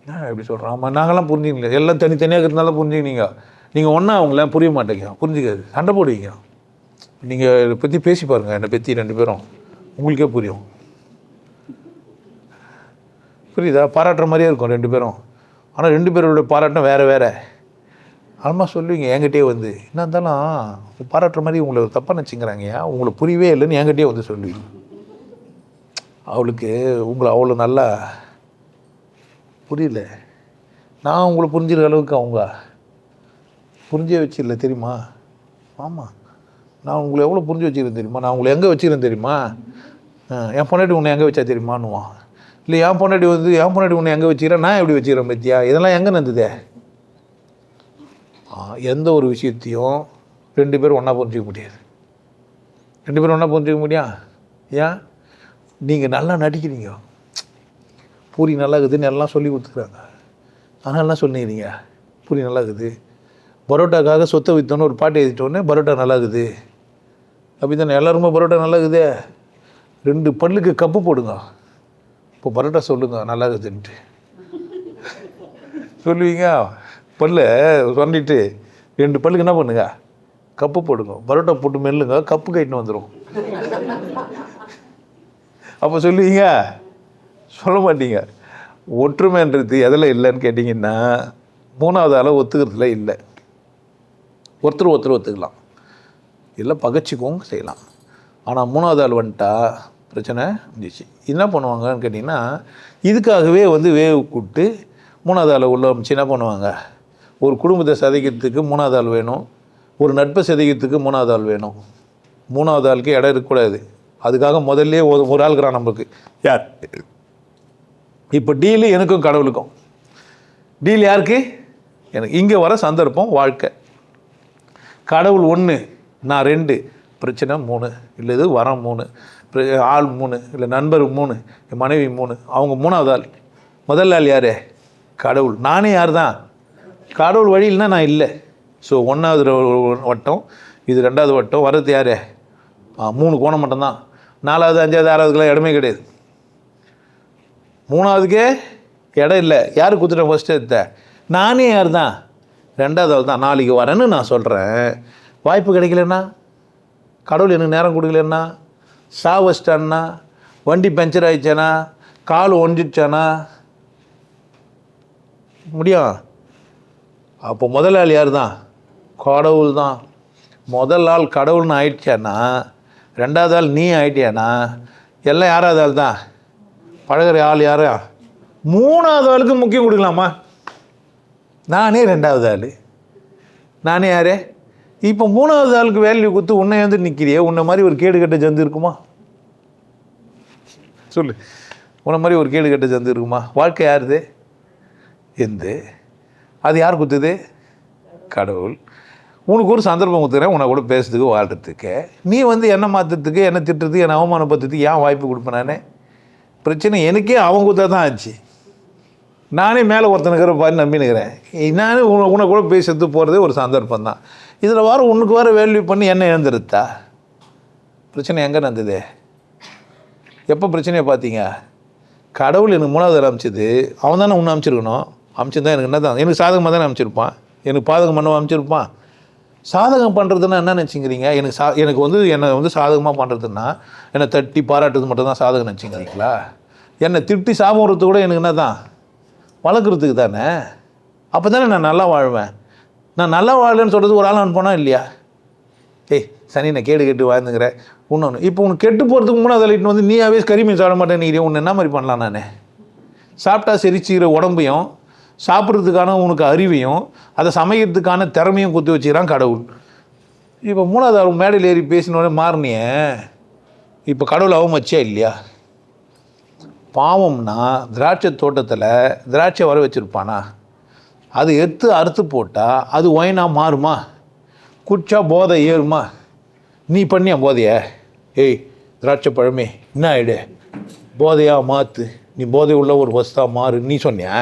எப்படி சொல்கிறோம்? ஆமாம், நாங்களாம் புரிஞ்சுக்கல, எல்லாம் தனித்தனியாக இருக்கிறதுனால புரிஞ்சுக்கினீங்க. நீங்கள் ஒன்றா அவங்கள புரிய மாட்டேங்க, புரிஞ்சுக்காது, சண்டை போடுவீங்க. நீங்கள் இதை பற்றி பேசி பாருங்கள், என்னை பற்றி 2 பேரும், உங்களுக்கே புரியும். புரியுதா? பாராட்டுற மாதிரியே இருக்கும் 2 பேரும். ஆனால் 2 பேரோட பாராட்டம் வேறு வேறு. ஆமாம் சொல்லுவீங்க என்கிட்டயே வந்து, என்ன இருந்தாலும் பாராட்டுற மாதிரி உங்களை தப்பாக நினச்சிங்கிறாங்கய்யா, உங்களுக்கு புரியவே இல்லைன்னு என்கிட்டயே வந்து சொல்லுவீங்க. அவளுக்கு உங்களை அவ்வளோ நல்லா புரியல. நான் உங்களை புரிஞ்சுக்கிற அளவுக்கு அவங்க புரிஞ்சே வச்சிடல தெரியுமா? ஆமாம், நான் உங்களை எவ்வளோ புரிஞ்சு வச்சுக்கிறேன் தெரியுமா? நான் உங்களை எங்கே வச்சுக்கிறேன் தெரியுமா? என் பொண்டாட்டி உன்னை எங்கே வச்சா தெரியுமான்னுவான். இல்லை என் பொண்டாட்டி உன்னை எங்கே வச்சுக்கிறேன், நான் எப்படி வச்சுக்கிறேன் பத்தியா? இதெல்லாம் எங்கே நடந்ததே? எந்த ஒரு விஷயத்தையும் 2 பேரும் ஒன்றா புரிஞ்சிக்க முடியாது. 2 பேரும் ஒன்றா புரிஞ்சிக்க முடியும். ஏன்? நீங்கள் நல்லா நடிக்கிறீங்க, பூரி நல்லா இருக்குதுன்னு எல்லாம் சொல்லி கொடுத்துக்குறாங்க. ஆனால் எல்லாம் சொன்னீங்க பூரி நல்லா இருக்குது, பரோட்டாக்காக சொத்தை விற்றோன்னு ஒரு பாட்டு எழுதிட்டோன்னே பரோட்டா நல்லா இருக்குது. அப்படி தானே எல்லாருமே பரோட்டா நல்லா இருக்குது. 2 பல்லுக்கு கப்பு போடுங்க, இப்போ பரோட்டா சொல்லுங்க நல்லா இருக்குதுன்ட்டு சொல்லுவீங்க. பல்ல சொல்லிட்டு 2 பல்லுக்கு என்ன பண்ணுங்க, கப்பு போடுங்க, பரோட்டா போட்டு மெல்லுங்க, கப்பு கைட்டுன்னு வந்துடும். அப்போ சொல்லுவீங்க? சொல்ல மாட்டீங்க. ஒற்றுமைன்றது எதில் இல்லைன்னு கேட்டிங்கன்னா, 3வது ஆளை ஒத்துக்கிறதுல இல்லை. ஒருத்தர் ஒத்துக்கலாம், இல்லை பகச்சிக்கவும் செய்யலாம். ஆனால் 3வது ஆள் வந்துட்டா பிரச்சனை இருந்துச்சு. என்ன பண்ணுவாங்கன்னு கேட்டிங்கன்னா, இதுக்காகவே வந்து வேவு கூப்பிட்டு 3வது ஆளை உள்ள அமைச்சு என்ன பண்ணுவாங்க, ஒரு குடும்பத்தை சதைக்கிறதுக்கு 3வது ஆள் வேணும், ஒரு நட்பை சதைக்கிறதுக்கு 3வது ஆள் வேணும். 3வது ஆளுக்கு இடம் இருக்கக்கூடாது. அதுக்காக முதல்ல ஒரு ஆள் இருக்கிறான் நம்மளுக்கு. யார்? இப்போ டீலு எனக்கும் கடவுளுக்கும். டீல் யாருக்கு? எனக்கு. இங்கே வர சந்தர்ப்பம் வாழ்க்கை. கடவுள் 1, நான் 2, பிரச்சனை 3, இல்லை இது வரம் 3, ஆள் 3, இல்லை நண்பர் 3, என் மனைவி 3, அவங்க 3வது ஆள். முதல் ஆள் யார்? கடவுள். நானே யார் தான்? கடவுள் வழியில்னா நான் இல்லை. ஸோ 1வது வட்டம், இது 2வது வட்டம். வர்றது யார்? 3 கோணம் மட்டும்தான். 4வது 5வது 6வதுக்கெல்லாம் இடமே கிடையாது. 3வதுக்கே இடம் இல்லை. யார் குத்துட்டேன் ஃபஸ்ட்டு எடுத்த? நானே யார் தான்? 2வது ஆள் தான். நாளைக்கு வரேன்னு நான் சொல்கிறேன், வாய்ப்பு கிடைக்கலன்னா, கடவுள் எனக்கு நேரம் கொடுக்கலன்னா, வச்சிட்டான்னா, வண்டி பஞ்சர் ஆகிடுச்சானா, கால் ஒஞ்சிடுச்சானா முடியும். அப்போ முதல் ஆள் யார் தான்? கடவுள் தான். முதல் ஆள் கடவுள்னு ஆயிடுச்சான்னா, 2வது ஆள் நீ ஆயிட்டியானா, எல்லாம் யாராவது ஆள் தான்? பழகிற ஆள் யாரா? 3வது ஆளுக்கு முக்கியம் கொடுக்கலாமா? நானே 2வது ஆள். நானே யாரே? இப்போ 3வது ஆளுக்கு வேல்யூ கொடுத்து உன்னை வந்து நிற்கிறியே, உன்னை மாதிரி ஒரு கேடு கட்ட ஜந்து இருக்குமா? சொல்லு, உன்னை மாதிரி ஒரு கேடு கட்ட ஜந்து இருக்குமா? வாழ்க்கை யாருது? எந்த? அது யார் கொடுத்தது? கடவுள். உனக்கு ஒரு சந்தர்ப்பம் கொடுத்துக்கிறேன், உன்னை கூட பேசுறதுக்கு வாழ்கிறதுக்கு. நீ வந்து என்னை மாற்றுறதுக்கு, என்னை திட்டுறதுக்கு, என்னை அவமானப்படுத்துறதுக்கு ஏன் வாய்ப்பு கொடுப்பேன்? நான் பிரச்சனை எனக்கே அவங்க கொடுத்தா தான் ஆச்சு. நானே மேலே ஒருத்தனுக்கிற பாரு நம்பினுக்கிறேன். நானே உன்னை கூட பேசுறது போகிறதே ஒரு சந்தர்ப்பம் தான். இதில் வர உனக்கு வர வேல்யூ பண்ணி என்ன எழுந்துருத்தா? பிரச்சனை எங்கே நடந்தது? எப்போ பிரச்சனையை பார்த்தீங்க? கடவுள் எனக்கு 3வது ஆள் அமைச்சது, அவன் தானே உன்னை அமைச்சிருக்கணும். அமைச்சிருந்தா எனக்கு என்ன தான்? எனக்கு சாதகமாக தானே அமைச்சிருப்பான், எனக்கு பாதகம் பண்ண அமைச்சிருப்பான். சாதகம் பண்ணுறதுன்னா என்ன நினச்சிங்கிறீங்க? எனக்கு வந்து என்னை வந்து சாதகமாக பண்ணுறதுன்னா என்னை தட்டி பாராட்டுறது மட்டும் தான் சாதகம் நினச்சிங்கிறீங்களா? என்னை திட்டி சாப்பிட்றது கூட எனக்கு என்ன தான்? வளர்க்குறதுக்கு தானே. அப்போ தானே நான் நல்லா வாழ்வேன். நான் நல்லா வாழலன்னு சொல்கிறது ஒரு ஆள் அனுப்பினா இல்லையா? ஏய் சனி, நான் கேடு வாழ்ந்துங்கிறேன். இன்னொன்று, இப்போ உனக்கு கெட்டு போகிறதுக்கு 3வது ஆள் வந்து நீயாவே கறிமீன் சாப்பிட மாட்டேன்னு நீ உன்னை என்ன மாதிரி பண்ணலாம்? நான் சாப்பிட்டா செரிச்சிக்கிற உடம்பையும், சாப்பிட்றதுக்கான உனக்கு அறிவையும், அதை சமைக்கிறதுக்கான திறமையும் குத்தி வச்சுக்கிறான் கடவுள். இப்போ 3வது ஆள் மேடையில் ஏறி பேசினோடனே மாறினியே, இப்போ கடவுள் அவமதிச்சா இல்லையா? பாவம்னா திராட்சை தோட்டத்தில் திராட்சை வர வச்சுருப்பானா? அது எடுத்து அறுத்து போட்டால் அது ஒயினாக மாறுமா? குடிச்சா போதை ஏறுமா? நீ பண்ணியா போதைய? ஏய் திராட்சை பழமே என்ன ஆயிடு, போதையாக மாற்று, நீ போதை உள்ள ஒரு வஸ்தாக மாறு நீ சொன்னியா?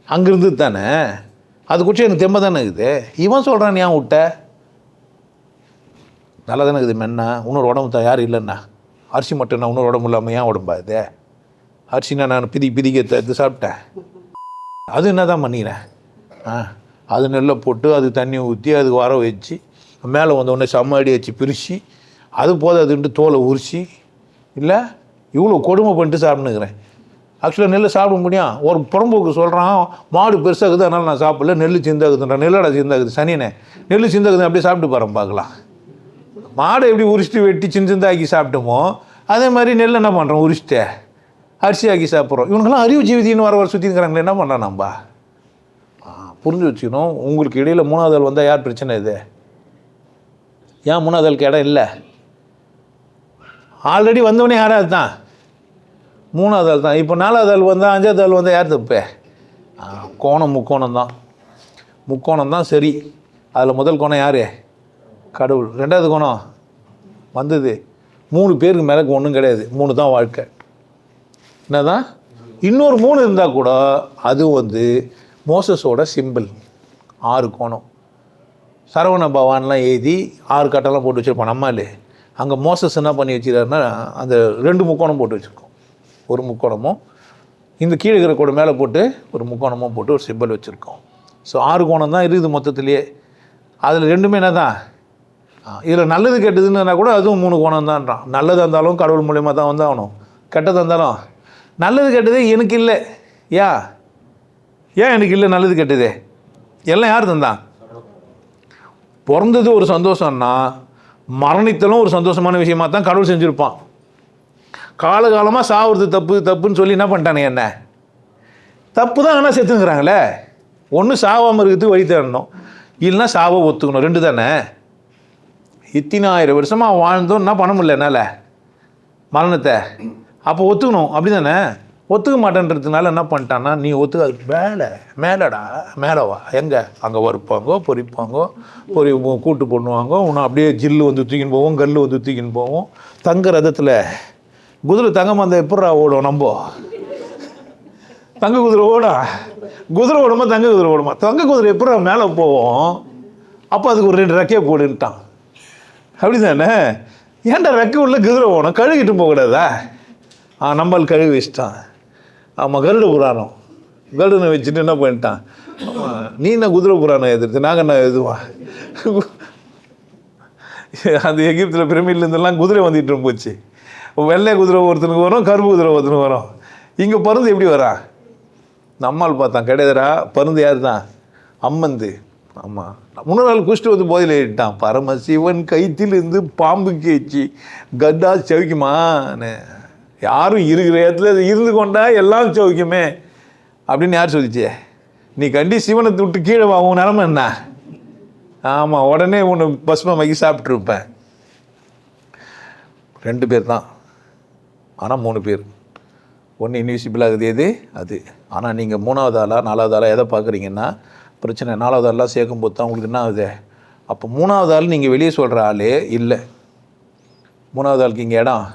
அங்கேருந்து தானே அது குடிச்சு எனக்கு தெம்ப தானே இருக்குது. இவன் சொல்கிறான் ஏன் விட்ட? நல்லா தானே இருக்குது மென்னா, இன்னொரு உடம்பு தான் யாரும் இல்லைண்ணா. அரிசி மட்டும்ண்ணா, இன்னொரு உடம்பு இல்லாமல் ஏன் உடம்பா இது? அரிசினா நான் பிதிக்க எடுத்து சாப்பிட்டேன். அது என்ன தான் பண்ணிக்கிறேன் அது நெல்லை போட்டு அது தண்ணி ஊற்றி அதுக்கு வர வச்சு மேலே வந்தோடனே செம்ம அடி வச்சு பிரித்து அது அதுன்ட்டு தோலை உரிச்சு இல்லை இவ்வளோ கொடுமை பண்ணிட்டு சாப்பிட்ணுக்கிறேன். ஆக்சுவலாக நெல் சாப்பிட முடியும். ஒரு புறம்போக்கு சொல்கிறான் மாடு பெருசாகுது அதனால் நான் சாப்பிடல, நெல் சிந்தாகுதுன்றான். நெல்லடா சிந்தாகுது சனினே, நெல் சிந்தாகுது அப்படியே சாப்பிட்டு பாருங்க பார்க்கலாம். மாடை எப்படி உரிச்சிட்டு வெட்டி சிந்தாக்கி சாப்பிட்டோமோ அதே மாதிரி நெல் என்ன பண்ணுறோம், உரிச்சிட்டு அரிசி ஆக்கி சாப்பிட்றோம். இவனுங்கெல்லாம் அறிவு ஜீவிதின்னு வர சுற்றிங்கிறாங்களே, என்ன பண்ணலாம் நம்ம? புரிஞ்சு வச்சுக்கணும். உங்களுக்கு இடையில் 3வது ஆள் வந்தால் யார் பிரச்சனை? இது ஏன் 3வது ஆளுக்கு இடம் இல்லை? ஆல்ரெடி வந்தவனே யாராவது தான் 3வது ஆள் தான். இப்போ 4வது ஆள் வந்தால் 5வது ஆள் வந்தால் யார் தப்பு? கோணம் முக்கோணம் தான். முக்கோணம் தான் சரி. அதில் முதல் கோணம் யார்? கடவுள். 2வது கோணம் வந்தது 3 பேருக்கு மேலே ஒன்றும் கிடையாது. 3 தான் வாழ்க்கை. என்ன தான் இன்னொரு 3 இருந்தால் கூட அது மோசஸோட சிம்பிள். 6 கோணம் சரவண பவான்லாம் எழுதி 6 கட்டெல்லாம் போட்டு வச்சுருப்பான். நம்மளே அங்கே மோசஸ் என்ன பண்ணி வச்சுருக்காருன்னா அந்த 2 முக்கோணம் போட்டு வச்சுருக்கோம். ஒரு முக்கோணமும் இந்த கீழே இருக்கிற கூட மேலே போட்டு ஒரு முக்கோணமும் போட்டு ஒரு சிம்பிள் வச்சுருக்கோம். ஸோ 6 கோணம் தான் இருக்குது மொத்தத்துலேயே. அதில் 2மே என்ன தான், இதில் நல்லது கெட்டதுன்னா கூட அதுவும் 3 கோணம் தான்றான். நல்லதாக இருந்தாலும் கடவுள் மூலியமாக தான் ஆகணும், கெட்டதாக இருந்தாலும் நல்லது கெட்டதே எனக்கு இல்லை. ஏன் எனக்கு இல்லை நல்லது கெட்டது? எல்லாம் யார் தந்தான்? பிறந்தது ஒரு சந்தோஷம்னா மரணித்தலும் ஒரு சந்தோஷமான விஷயமா தான் கடவுள் செஞ்சுருப்பான். காலகாலமாக சாவுறது தப்புன்னு சொல்லி என்ன பண்ணிட்டானே, என்ன தப்பு தான் ஆனால் செத்துங்கிறாங்களே. ஒன்று சாவாமல் இருக்கிறதுக்கு வழி தேடணும், இல்லைன்னா சாவை ஒத்துக்கணும். 2 தானே. இத்தனை 1000 வருஷமாக வாழ்ந்தோம், என்ன பண்ண முடியல என்னால் மரணத்தை. அப்போ ஒத்துக்கணும், அப்படி தானே? ஒத்துக்க மாட்டேன்றதுனால என்ன பண்ணிட்டான்னா, நீ ஒத்துக்க மேலடா மேலவா எங்கே அங்கே வறுப்பாங்கோ பொறிப்பாங்கோ கூட்டு பண்ணுவாங்க. உன்னை அப்படியே ஜில்லு தூக்கின்னு போவோம், கல் தூக்கின்னு போவோம். தங்க ரதத்தில் குதிரை தங்கம் அந்த எப்படா ஓடும்? நம்ம தங்க குதிரை குதிரை ஓடுமா தங்க குதிரை ஓடுமா? தங்க குதிரை எப்படா மேலே போவோம்? அப்போ அதுக்கு ஒரு 2 ரெக்கையை போடுன்ட்டான். அப்படி தானே? ஏன்டா ரெக்கை உள்ள குதிரை ஓடும், கழுகிட்டு போகக்கூடாதா? நம்மள் கழுவி வச்சிட்டான். ஆமாம், கருட புராணம் கருடனை வச்சுட்டு என்ன பண்ணிட்டான், நீ என்ன குதிரை புராணம் எதிர்த்து நாங்கள் என்ன எதுவா? அந்த எகிப்தில் பிரமிட்லேருந்தெல்லாம் குதிரை வந்துட்டு போச்சு. வெள்ளை குதிரை ஒருத்தனுக்கு வரும், கருப்பு குதிரை ஒருத்தனுக்கு வரும். இங்கே பருந்து எப்படி வரா? நம்மால் பார்த்தான், கிடையாதுடா. பருந்து யார் தான்? அம்மந்து. ஆமாம், 3 நாள் குஷ்டு போதையில் ஏறிட்டான். பரமசிவன் கைத்திலிருந்து பாம்பு கேச்சு கட்டா செவிக்குமான்னு. யாரும் இருக்கிற இடத்துல இருந்து கொண்டா எல்லாம் சௌக்கியமே அப்படின்னு யார் சொல்லிச்சு? நீ கண்டி சிவனை விட்டு கீழே வா, உன் நிலமை என்ன? ஆமாம், உடனே ஒன்று பஸ்மமாக்கி சாப்பிட்ருப்பேன். 2 பேர் தான், ஆனால் 3 பேர். ஒன்று இன்விசிபிள் ஆகுது எது அது. ஆனால் நீங்கள் 3வது ஆளா 4வது ஆளா எதை பார்க்குறீங்கன்னா பிரச்சனை. 4வது ஆள்லாம் சேர்க்கும்போது தான் உங்களுக்கு என்ன ஆகுது? அப்போ 3வது ஆள் நீங்கள் வெளியே சொல்கிற ஆளே இல்லை. 3வது ஆளுக்கு இங்கே இடம்,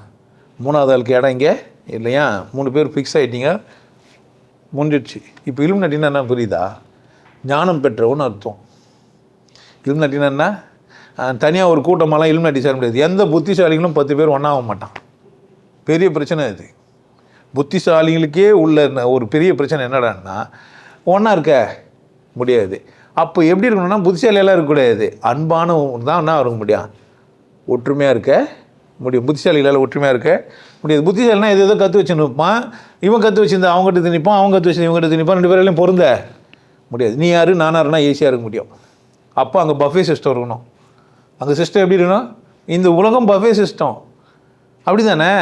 3வது ஆளுக்கு இடம் இங்கே இல்லையா? 3 பேர் ஃபிக்ஸ் ஆகிட்டீங்க, முடிஞ்சிடுச்சு. இப்போ இலுமினாட்டின்னா என்ன புரியுதா? ஞானம் பெற்றவன்னு அர்த்தம். இலுமினாட்டின்னா என்ன? தனியாக ஒரு கூட்டமெல்லாம் இலுமினாட்டி சேர முடியாது. எந்த புத்திசாலிகளும் 10 பேர் ஒன்றாக மாட்டான். பெரிய பிரச்சனை இது. புத்திசாலிகளுக்கே உள்ள ஒரு பெரிய பிரச்சனை என்னடான்னா, ஒன்றா இருக்க முடியாது. அப்போ எப்படி இருக்கணும்னா, புத்திசாலியெல்லாம் இருக்கக்கூடாது, அன்பான தான் என்ன இருக்க முடியும், ஒற்றுமையாக இருக்க முடியும். புத்திசாலிகளால் ஒற்றுமையாக இருக்க முடியாது. புத்திசாலினா எதோ கற்று வச்சு நிற்பான், இவன் கற்று வச்சுருந்தா அவங்ககிட்ட திணிப்பான், அவங்க கற்று வச்சு இவங்ககிட்ட திணிப்பான். 2 பேராலையும் பொருந்த முடியாது. நீ யார் நானாக இருந்தா ஈஸியாக இருக்க முடியும். அப்போ அங்கே பஃபே சிஸ்டம் இருக்கணும். அங்கே சிஸ்டம் எப்படி இருக்கணும்? இந்த உலகம் பஃபே சிஸ்டம், அப்படி தானே?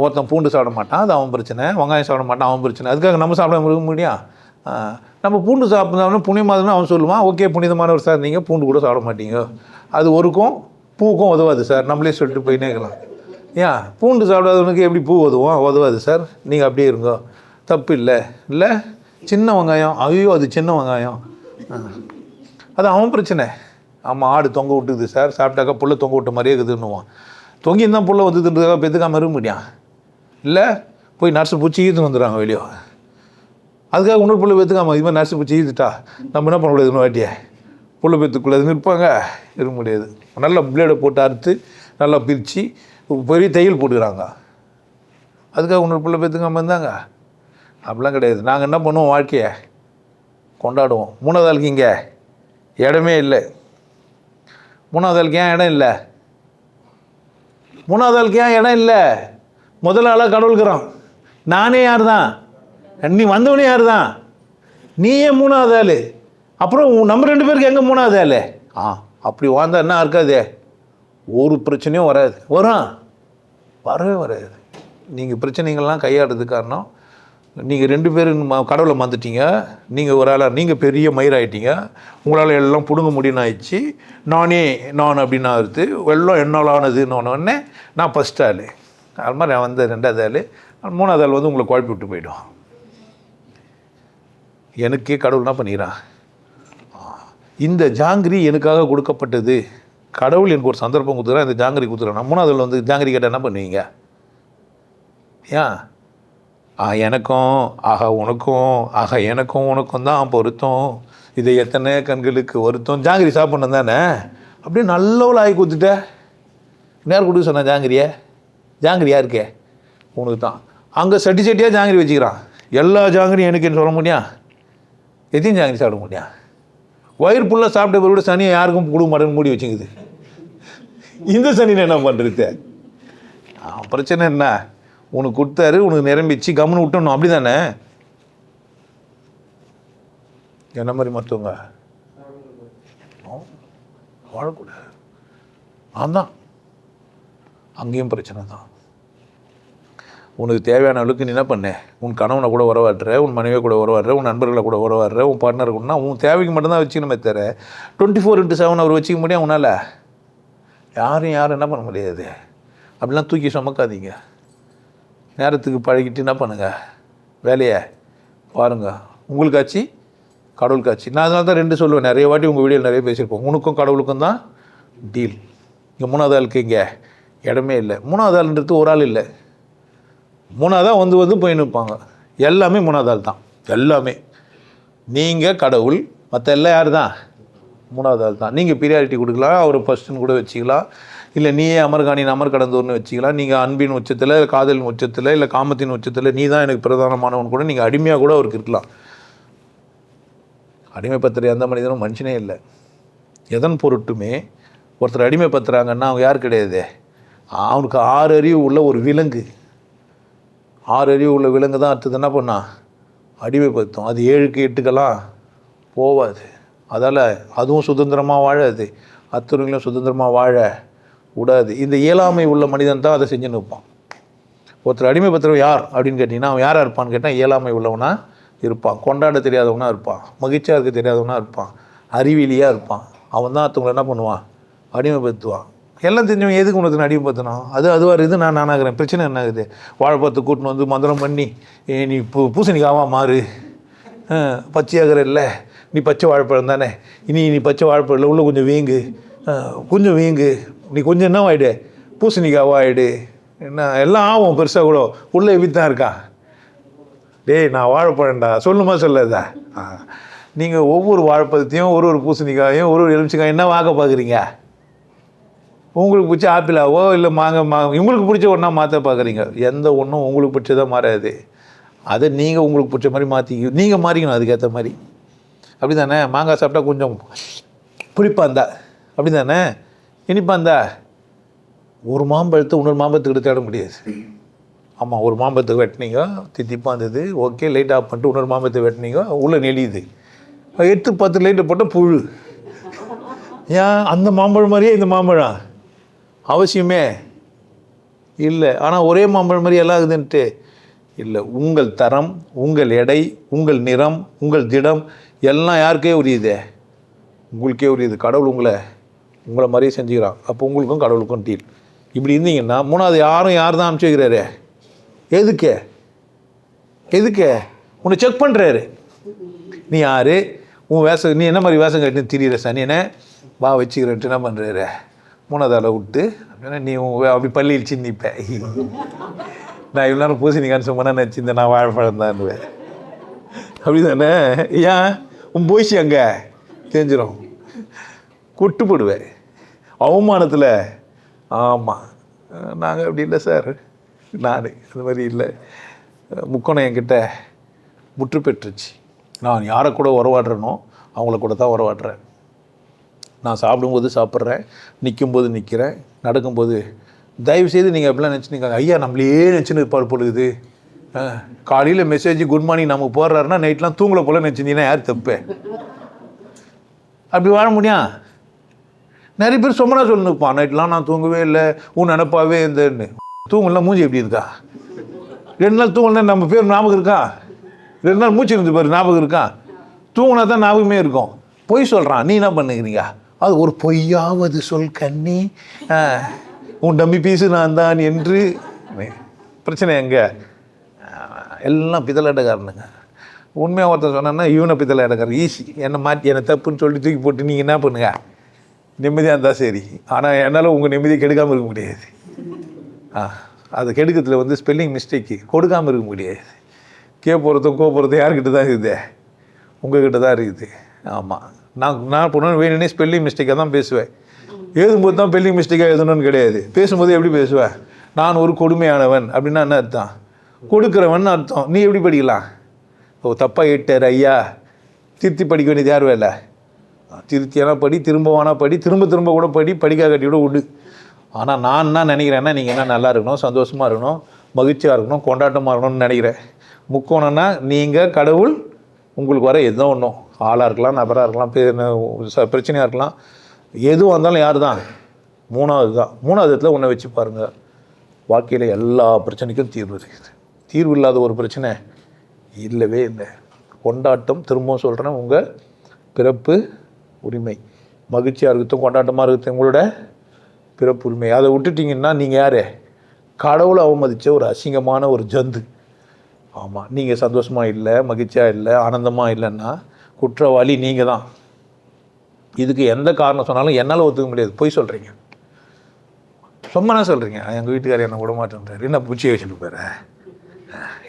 ஒருத்தன் பூண்டு சாப்பிட மாட்டான், அது அவன் பிரச்சனை. வெங்காயம் சாப்பிட மாட்டான், அவன் பிரச்சனை. அதுக்காக நம்ம சாப்பிடாம இருக்க முடியும்? நம்ம பூண்டு சாப்பிட்றோம்னா புனிதமானதுன்னு அவன் சொல்லுவான். ஓகே, புனிதமானவர் சார், நீங்கள் பூண்டு கூட சாப்பிட மாட்டீங்க, அது ஒருக்கும் பூக்கும் உதவாது சார், நம்மளே சொல்லிட்டு போயினே இருக்கலாம். ஏன் பூண்டு சாப்பிடாதவனுக்கு எப்படி பூ உதவாது சார், நீங்கள் அப்படியே இருங்கோ, தப்பு இல்லை. இல்லை சின்ன வெங்காயம், ஐயோ அது சின்ன வெங்காயம், அது அவன் பிரச்சனை. ஆமாம், ஆடு தொங்க விட்டுது சார், சாப்பிட்டாக்கா புல்லை தொங்க விட்ட மாதிரியே இருக்குதுன்னுவான். தொங்கி இருந்தால் புல்லை வந்துட்டுன்றதுக்காக பெற்றுக்காமல் இருக்க முடியும்? இல்லை, போய் நர்ஸு பூச்சி ஈர்த்து வந்துடுறாங்க வெளியே. அதுக்காக இன்னொரு புல்லை பெற்றுக்காமல் இது மாதிரி நர்ஸு பூச்சி ஈர்த்துட்டா நம்ம என்ன பண்ண முடியாது? இன்னும் வாட்டியே புல்லை பெற்றுக்குள்ளே இருப்பாங்க, இருக்க முடியாது. நல்லா பிளேடை போட்டு அறுத்து நல்லா பிரித்து பெரிய தையல் போட்டுக்கிறாங்க. அதுக்காக இன்னொரு புல்லை பெற்றுக்காமல் இருந்தாங்க? அப்படிலாம் கிடையாது. நாங்கள் என்ன பண்ணுவோம், வாழ்க்கையை கொண்டாடுவோம். மூணாவது ஆளுக்கு இங்கே இடமே இல்லை. மூணாவது ஆளுக்கு ஏன் இடம் இல்லை? மூணாவது ஆளுக்கு ஏன் இடம் இல்லை? முதல் ஆளாக கடவுளுக்குறான். நானே யார் தான்? நீ வந்தவனே யார் தான்? நீ ஏன் மூணாவது ஆள்? அப்புறம் நம்ம 2 பேருக்கு எங்கே மூணாவது ஆள்? அப்படி வாழ்ந்தா என்ன இருக்காது, ஒரு பிரச்சனையும் வராது. வரவே வராது. நீங்கள் பிரச்சனைகள்லாம் கையாடுறதுக்கு காரணம் நீங்கள் 2 பேரும் கடவுளை மறந்துட்டீங்க. நீங்கள் ஒரு ஆளாக நீங்கள் பெரிய மயிராயிட்டீங்க. உங்களால் எல்லாம் பிடுங்க முடியும்னு ஆயிடுச்சு. நான் அப்படின்னு ஆகுது. எல்லாம் என்னால் ஆனதுன்னு ஒன்று நான் ஃபஸ்ட் ஆள். அது மாதிரி நான் வந்து 2வது ஆள். 3வது ஆள் வந்து உங்களை குழப்பி விட்டு போயிடும். எனக்கே கடவுள் என்ன பண்ணிக்கிறான், இந்த ஜாங்கிரி எனக்காக கொடுக்கப்பட்டது. கடவுள் எனக்கு ஒரு சந்தர்ப்பம் கொடுத்துக்கிறேன், இந்த ஜாங்கிரி கொடுத்துக்கிறேன். 3வது ஆள் வந்து ஜாங்கிரி கேட்டால் என்ன பண்ணுவீங்க? ஏன் எனக்கும் உனக்கும் தான் பொருத்தம், இதை எத்தனை கண்களுக்கு வருத்தம். ஜாங்கிரி சாப்பிட்ணும் தானே? அப்படியே நல்லவள ஆகி கொடுத்துட்ட. நேரம் கொடுக்க சொன்ன ஜாங்கிரி யாருக்கே? உனக்கு தான். அங்கே சட்டியாக ஜாங்கிரி வச்சுக்கிறான். எல்லா ஜாங்கிரியும் எனக்குன்னு சொல்ல முடியும்? எத்தையும் ஜாங்கிரி சாப்பிட முடியும்? வயிறு ஃபுல்லாக சாப்பிட்ட பிறகு சனியை யாருக்கும் கொடுக்க மாட்டேன்னு மூடி வச்சுக்குது. இந்த சனியை என்ன பண்ணுறது? பிரச்சனை என்ன? உனக்கு கொடுத்தாரு, உனக்கு நிரம்பிச்சு கம்முன்னு விட்டணும். அப்படி தானே? என்ன மாதிரி மற்றவங்க வாழக்கூடாது. அதான் அங்கேயும் பிரச்சனை தான். உனக்கு தேவையான அளவுக்கு நீ என்ன பண்ண? உன் கணவனை கூட உறவாடுற, உன் மனைவியை கூட உறவாடுற, உன் நண்பர்களை கூட உறவாடுற, உன் பார்ட்னர் கூடனா உன் தேவைக்கு மட்டும்தான் வச்சுக்கணுமே தவிர 24/7 அவர் வச்சுக்க முடியும் உன்னால்? யாரும் என்ன பண்ண முடியாது. அப்படிலாம் தூக்கி சுமக்காதீங்க. நேரத்துக்கு பழகிட்டு என்ன பண்ணுங்கள், வேலையை பாருங்கள். உங்களுக்காச்சு கடவுளுக்காச்சு. நான் அதனால தான் 2 சொல்லுவேன். நிறைய வாட்டி உங்கள் வீடியோவில் நிறைய பேசியிருப்போம். உனக்கும் கடவுளுக்கும் தான் டீல். இங்கே 3வது ஆளுக்கு இங்கே இடமே இல்லை. 3வது ஆளுன்றது ஒரு ஆள் இல்லை. 3வதாக வந்து போய் நிற்பாங்க. எல்லாமே 3வது ஆள் தான். எல்லாமே நீங்கள் கடவுள், மற்ற எல்லாம் யார் தான்? 3வது ஆள் தான். நீங்கள் ப்ரியாரிட்டி கொடுக்கலாம், அவர் ஃபஸ்ட்டுன்னு கூட வச்சுக்கலாம். இல்லை நீயே அமர்காணின் அமர் கடந்தூர்னு வச்சுக்கலாம். நீங்கள் அன்பின் உச்சத்தில், காதலின் உச்சத்தில், இல்லை காமத்தின் உச்சத்தில் நீ தான் எனக்கு பிரதானமானவன் கூட நீங்கள் அடிமையாக கூட அவருக்கு இருக்கலாம். அடிமைப்பத்திர எந்த மனிதனும் மனுஷனே இல்லை. எதன் பொருட்டுமே ஒருத்தர் அடிமைப்பத்துறாங்கன்னா அவங்க யார் கிடையாது, அவனுக்கு 6 அறிவு உள்ள ஒரு விலங்கு. 6 அறிவு உள்ள விலங்கு தான் அடுத்தது என்ன பண்ணா அடிமைப்படுத்தும். அது 7க்கு 8க்கெல்லாம் போகாது. அதால் அதுவும் சுதந்திரமாக வாழாது, அத்தவங்களும் சுதந்திரமாக வாழ விடாது. இந்த இயலாமை உள்ள மனிதன் தான் அதை செஞ்சு நிற்பான். ஒருத்தர் அடிமைப்படுத்துறவன் யார் அப்படின்னு கேட்டிங்கன்னா அவன் யாராக இருப்பான்னு கேட்டால் இயலாமை உள்ளவனாக இருப்பான், கொண்டாட தெரியாதவனாக இருப்பான், மகிழ்ச்சியாக இருக்க தெரியாதவனாக இருப்பான், அறிவிலியாக இருப்பான். அவன் தான் அடுத்தவங்களை என்ன பண்ணுவான், அடிமைப்படுத்துவான். எல்லாம் தெரிஞ்சவன் எதுக்கு உனக்கு அடிமைப்படுத்தணும்? அதுவாக இது நானாகிறேன். பிரச்சனை என்ன ஆகுது? வாழைப்பழத்தை கூட்டின்னு வந்து மந்திரம் பண்ணி நீ பூசணிக்காவாக மாறு, பச்சையாகிற இல்லை, நீ பச்சை வாழைப்பழம் தானே, நீ பச்சை வாழைப்பழம் இல்லை, உள்ளே கொஞ்சம் வீங்கு, நீ கொஞ்சம் என்ன ஆகிடு, பூசணிக்காவா ஆகிடு, என்ன எல்லாம் ஆகும் பெருசாக கூட, உள்ளே எப்படி தான் இருக்கா? டேய் நான் வாழைப்பழம்டா சொல்லுமா சொல்லாதா? நீங்கள் ஒவ்வொரு வாழைப்பழத்தையும் ஒரு பூசணிக்காயும் ஒரு எலுமிச்சக்காயும் என்ன வாங்க பார்க்குறீங்க? உங்களுக்கு பிடிச்ச ஆப்பிளாவோ இல்லை மாங்காய் உங்களுக்கு பிடிச்ச ஒன்றா மாற்ற பார்க்குறீங்க. எந்த ஒன்றும் உங்களுக்கு பிடிச்சதாக மாறாது. அதை நீங்கள் உங்களுக்கு பிடிச்ச மாதிரி நீங்கள் மாறிக்கணும் அதுக்கேற்ற மாதிரி. அப்படி தானே? மாங்காய் சாப்பிட்டா கொஞ்சம் புளிப்பாக இருந்தா அப்படி தானே, இனிப்பாக இருந்தா ஒரு மாம்பழத்தை இன்னொரு மாம்பழத்துக்கு தேட முடியாது. ஆமாம், ஒரு மாம்பழத்துக்கு வெட்டினீங்க தித்திப்பாக இருந்தது, ஓகே, லைட் ஆஃப் பண்ணிட்டு இன்னொரு மாம்பழத்தை வெட்டினீங்க உள்ளே நெளியுது, 8-10 லைட்டை போட்டால் புழு. ஏன் அந்த மாம்பழம் மாதிரியே இந்த மாம்பழம் அவசியமே இல்லை. ஆனால் ஒரே மாம்பழம் மாதிரி எல்லாம் இருக்குதுன்ட்டு இல்லை. உங்கள் தரம், உங்கள் எடை, உங்கள் நிறம், உங்கள் திடம் எல்லாம் யாருக்கே உரியுது? உங்களுக்கே உரியுது. கடவுள் உங்களை மாதிரியே செஞ்சுக்கிறான். அப்போ உங்களுக்கும் கடவுளுக்கும் டீல். இப்படி இருந்தீங்கன்னா 3வது யார் தான் அனுப்பிச்சி வைக்கிறாரு? எதுக்கு உன்னை செக் பண்ணுறாரு. நீ யார், உன் வேஷம், நீ என்ன மாதிரி வேஷம் கட்டின்னு திரியிற சனியனை வா வச்சுக்கிறேன்ட்டு என்ன பண்ணுறாரு? 3வது ஆளை விட்டு அப்படின்னா நீ அப்படி பள்ளியில் சின்னிப்பேன். நான் இவ்வளோ நேரம் பூசணிக்கான்னு சொன்னா நினச்சிருந்தேன், நான் வாழைப்பழம் தான்னுவேன். அப்படி தானே? ஏன் உன் போய்ச்சி அங்கே தெரிஞ்சிடும், கொட்டுப்படுவேன் அவமானத்தில். ஆமாம், நாங்கள் அப்படி இல்லை சார், நான் அந்த மாதிரி இல்லை. முக்கோணம் என்கிட்ட முற்று பெற்றுச்சு. நான் யாரை கூட உறவாடுறேனோ அவங்கள கூட தான் உறவாடுறேன். நான் சாப்பிடும்போது சாப்பிட்றேன், நிற்கும்போது நிற்கிறேன், நடக்கும்போது. தயவுசெய்து நீங்கள் அப்படிலாம் நினச்சினீங்க, ஐயா நம்மளே நினச்சின்னு இருப்பார் பொழுது. காலையில் மெசேஜ் குட் மார்னிங் நமக்கு போடுறாருன்னா நைட்லாம் தூங்கலை போல நினச்சிருந்தீங்கன்னா யார் தப்பு? அப்படி வாழ முடியும்? நிறைய பேர் சொம்மனா சொல்லிருப்பான், நைட்லாம் நான் தூங்கவே இல்லை, உன் நினப்பாவே இருந்தேன்னு. தூங்கலாம் மூஞ்சி எப்படி இருக்கா? 2 நாள் தூங்கலாம் நம்ம பேர் ஞாபகம் இருக்கா? 2 நாள் மூச்சு இருந்து பாரு ஞாபகம் இருக்கா? தூங்கினா தான் ஞாபகமே இருக்கும். பொய் சொல்கிறான், நீ என்ன பண்ணுகிறீங்க? அது ஒரு பொய்யாவது சொல் கண்ணி, உன் டம்மி பீஸு நான் தான் என்று. பிரச்சனை எங்கே? எல்லாம் பித்தலாட்டக்காரனுங்க. உண்மையாக ஒருத்தர் சொன்னா இவனை பித்தலாட்டக்காரன் ஈஸி, என்னை மாற்றி என்னை தப்புன்னு சொல்லி தூக்கி போட்டு நீங்கள் என்ன பண்ணுங்க, நிம்மதியாக இருந்தால் சரி. ஆனால் என்னால் உங்கள் நிம்மதியை கெடுக்காமல் இருக்க முடியாது. அது கெடுக்கிறதுல வந்து ஸ்பெல்லிங் மிஸ்டேக்கு கொடுக்காமல் இருக்க முடியாது. போகிறதும் போகிறதும் யார்கிட்ட தான் இருக்குது? உங்கள்கிட்ட தான் இருக்குது. ஆமாம், நான் பொண்ணு வேணுன்னே ஸ்பெல்லிங் மிஸ்டேக்காக தான் பேசுவேன். எழுதும்போது தான் ஸ்பெல்லிங் மிஸ்டேக்காக எழுதணும்னு கிடையாது. பேசும்போது எப்படி பேசுவேன்? நான் ஒரு கொடுமையானவன் அப்படின்னா என்ன அர்த்தம்? கொடுக்குறவன் அர்த்தம். நீ எப்படி படிக்கலாம்? தப்பாக ஏட்டார் ஐயா, திருத்தி படிக்க வேண்டியது யார் வேலை? திருத்தியானா படி, திரும்பவானா படி, திரும்ப திரும்ப கூட படி, படிக்கா கட்டி கூட விடு. ஆனால் நான் என்ன நினைக்கிறேன்னா, நீங்கள் என்ன நல்லா இருக்கணும், சந்தோஷமாக இருக்கணும், மகிழ்ச்சியாக இருக்கணும், கொண்டாட்டமாக இருக்கணும்னு நினைக்கிறேன். முக்கோணம்னா நீங்கள் கடவுள் உங்களுக்கு வர எதோ ஒன்றும், ஆளாக இருக்கலாம், நபராக இருக்கலாம், பிரச்சனையாக இருக்கலாம், எதுவும் வந்தாலும் யார் தான்? 3வது தான். 3வது இடத்துல ஒன்றை வச்சு பாருங்கள். வாழ்க்கையில் எல்லா பிரச்சனைக்கும் தீர்வு இருக்குது. தீர்வு இல்லாத ஒரு பிரச்சனை இல்லவே இல்லை. கொண்டாட்டம், திரும்பவும் சொல்கிறேன், உங்கள் பிறப்பு உரிமை. மகிழ்ச்சியாக இருக்கட்டும், கொண்டாட்டமாக இருக்கட்டும், உங்களோட பிறப்பு உரிமை. அதை விட்டுட்டிங்கன்னா நீங்கள் யார்? கடவுளை அவமதித்த ஒரு அசிங்கமான ஒரு ஜந்து. ஆமாம், நீங்கள் சந்தோஷமாக இல்லை, மகிழ்ச்சியாக இல்லை, ஆனந்தமாக இல்லைன்னா குற்றவாளி நீங்கள் தான். இதுக்கு எந்த காரணம் சொன்னாலும் என்னால் ஒத்துக்க முடியாது. போய் சொல்கிறீங்க, சும்மா சொல்கிறீங்க. எங்கள் வீட்டுக்காரர் என்ன விட மாட்டேன்றார், என்ன பூச்சியை வச்சுட்டு போகிற,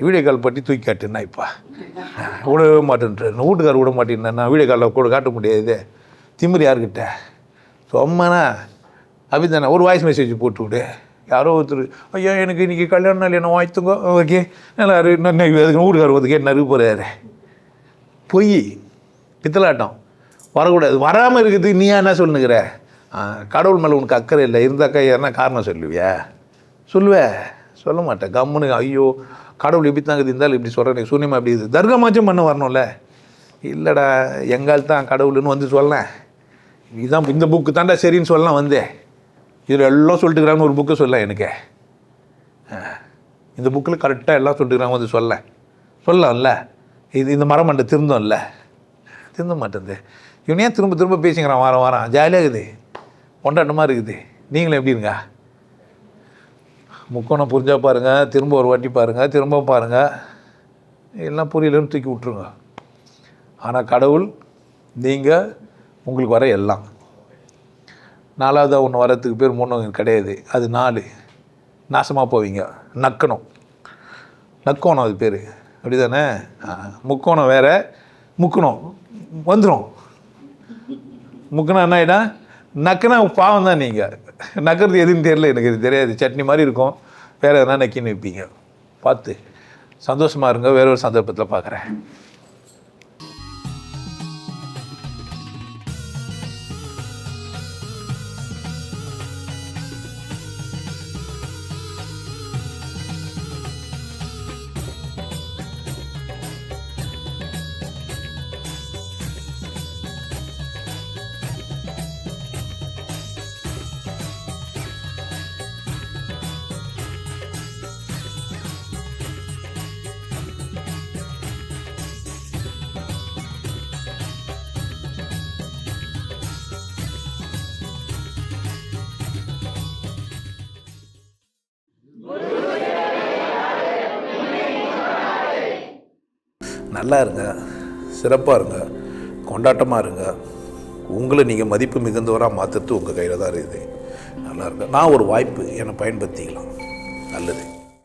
வீடியோ கால் பட்டி தூக்கி காட்டுன்னா இப்போ விடவே மாட்டேன்றார். வீட்டுக்காரர் விட மாட்டேன்னா நான் வீடியோ காலில் கூட காட்ட முடியாது. திமிர் யார்கிட்ட? சும்மாண்ணா அப்படி தானே ஒரு வாய்ஸ் மெசேஜ் போட்டு விடு. யாரோ ஒருத்தர், ஐயா எனக்கு இன்றைக்கி கல்யாண நாள் என்ன வாழ்த்துங்க, ஓகே நல்லா வீட்டுக்காரர் ஒதுக்கே நறுக்கு போகிறாரு. பொய், பித்தலாட்டம் வரக்கூடாது. வராமல் இருக்குது. நீ என்ன சொல்லுங்கிற? கடவுள் மேலே உனக்கு அக்கறை இல்லை இருந்தாக்கா என்ன காரணம் சொல்லுவியா? சொல்லுவேன்? சொல்ல மாட்டேன். கம்முன்னு ஐயோ கடவுள் எப்படி தாங்குது இருந்தாலும் இப்படி சொல்கிறேன், சூன்யமாக எப்படி இருக்குது, தர்கமாச்சும் பண்ண வரணும்ல. இல்லைடா எங்கால் தான் கடவுள்னு வந்து சொல்லலாம். இதுதான் இந்த புக்கு தாண்டா சரின்னு சொல்லலாம். வந்தேன் இதில் எல்லாம் சொல்லிட்டுக்கிறான்னு ஒரு புக்கு சொல்லலாம். எனக்கு இந்த புக்கில் கரெக்டாக எல்லாம் சொல்லிட்டுக்கிறாங்க வந்து சொல்லலாம்ல. இது இந்த மரமண்டை திருந்தோம்ல, திருந்த மாட்டேங்குது. இவனே திரும்ப திரும்ப பேசிக்கிறான், வாரம் ஜாலியாக இருக்குது, கொண்டாட்டமாக இருக்குது. நீங்களும் எப்படி இருங்க? முக்கோணம் புரிஞ்சா பாருங்கள், திரும்ப ஒரு வாட்டி பாருங்கள், திரும்ப பாருங்கள், எல்லாம் புரியலன்னு தூக்கி விட்ருங்க. ஆனால் கடவுள் நீங்கள் உங்களுக்கு வர எல்லாம். 4வது ஒன்று வரத்துக்கு பேர் 3 கிடையாது. அது 4 நாசமாக போவீங்க. நக்கோணம் அது பேர், அப்படி தானே? முக்கோணம் வேறு, முக்கணும் வந்துடும். முக்கணும் என்ன ஆகிடும்? நக்குனா பாவம் தான். நீங்கள் நக்கிறது எதுன்னு தெரியல, எனக்கு இது தெரியாது. சட்னி மாதிரி இருக்கும், வேறு எதனா நக்கின்னு வைப்பீங்க. பார்த்து சந்தோஷமாக இருங்க. வேற ஒரு சந்தர்ப்பத்தில் பார்க்குறேன். நல்லா இருங்க, சிறப்பாக இருங்க, கொண்டாட்டமாக இருங்க. உங்களை நீங்கள் மதிப்பு மிகுந்தவராக மாற்றுறது உங்கள் கையில் தான் இருக்குது. நல்லா இருங்க. நான் ஒரு வாய்ப்பு, என்னை பயன்படுத்திக்கலாம். நல்லது.